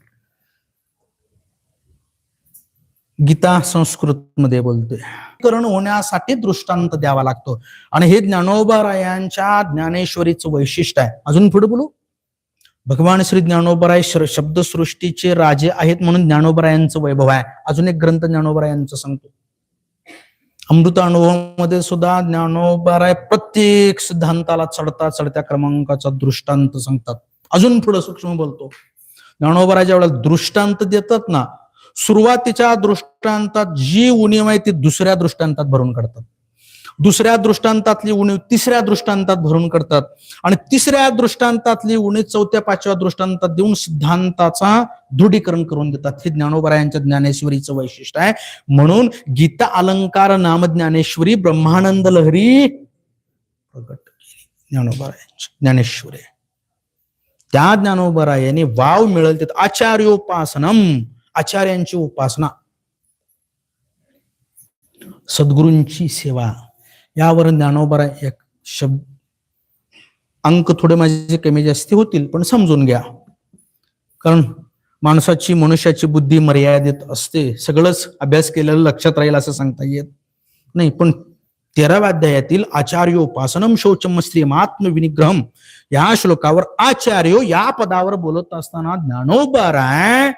गीता संस्कृत मध्ये बोलतोय, करण होण्यासाठी दृष्टांत द्यावा लागतो आणि हे ज्ञानोबा रायांच्या ज्ञानेश्वरीचं वैशिष्ट्य आहे. अजून पुढे बोलू. भगवान श्री ज्ञानोबराय शब्दसृष्टीचे राजे आहेत म्हणून ज्ञानोबरायांचं वैभव आहे. अजून एक ग्रंथ ज्ञानोबरायांचं सांगतो. अमृत अनुभवामध्ये सुद्धा ज्ञानोबराय प्रत्येक सिद्धांताला चढता चढत्या क्रमांकाचा दृष्टांत सांगतात. अजून पुढे सूक्ष्म बोलतो. ज्ञानोबराय ज्या वेळेला दृष्टांत देतात ना, सुरुवातीच्या दृष्टांतात जी उणीव आहे ती दुसऱ्या दृष्टांतात भरून काढतात. दुसऱ्या दृष्टांतातली उणीव तिसऱ्या दृष्टांतात भरून करतात आणि तिसऱ्या दृष्टांतातली उणीव चौथ्या पाचव्या दृष्टांतात देऊन सिद्धांताचा दृढीकरण करून देतात. हे ज्ञानोबरायांच्या ज्ञानेश्वरीचं वैशिष्ट्य आहे. म्हणून गीता अलंकार नाम ज्ञानेश्वरी ब्रह्मानंद लहरी प्रगट केली. ज्ञानोबरायांची ज्ञानेश्वरी त्या ज्ञानोबरायाने वाव मिळेल तिथं आचार्योपासनम, आचार्यांची उपासना, सद्गुरूंची सेवा. यावर ज्ञानोबा एक शब्द अंक थोडे माझे कमी जास्ती होतील पण समजून घ्या, कारण माणसाची मनुष्याची बुद्धी मर्यादित असते. सगळंच अभ्यास केलेलं लक्षात राहील असं सांगता येत नाही. पण 13व्या अध्यायातील आचार्योपासनम शौचम स्त्रियमात्म विनिग्रहम या श्लोकावर आचार्य या पदावर बोलत असताना ज्ञानोबराय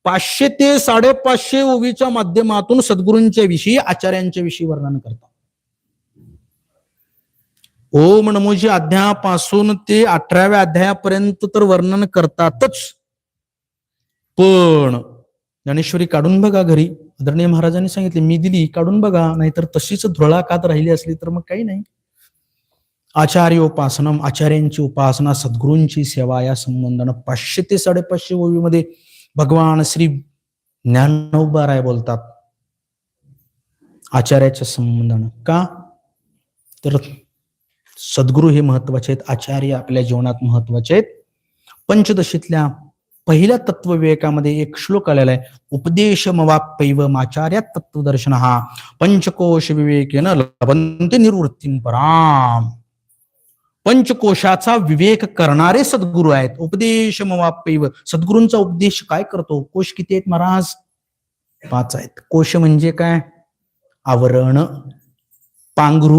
500 ते 550 ओवीच्या माध्यमातून सद्गुरूंच्या विषयी आचार्यांच्या विषयी वर्णन करतात. ओम नमोजी अध्यायापासून ते 18व्या अध्यायापर्यंत तर वर्णन करतातच, पण ज्ञानेश्वरी काढून बघा घरी. आदरणीय महाराजांनी सांगितले मी दिली काढून बघा, नाहीतर तशीच धुळाकात राहिली असली तर मग काही नाही. आचार्योपासनम, आचार्यांची उपासना, सद्गुरूंची सेवा या संबंधानं 500 ते 550 ओवीमध्ये भगवान श्री ज्ञानोबराय बोलतात आचार्याच्या संबंधानं. का तर सद्गुरू हे महत्वाचे आहेत, आचार्य आपल्या जीवनात महत्वाचे आहेत. पंचदशीतल्या पहिल्या तत्वविवेकामध्ये एक श्लोक आलेला आहे, उपदेशमवाप्यैव माचार्यात् तत्वदर्शनः पंचकोश विवेकेन लभन्ते निर्वृत्तीं पराम. पंचकोशाचा विवेक करणारे सद्गुरू आहेत. उपदेशमवाप्यैव, सद्गुरूंचा उपदेश काय करतो? कोश किती आहेत महाराज? 5 आहेत. कोश म्हणजे काय? आवरण, पांघरू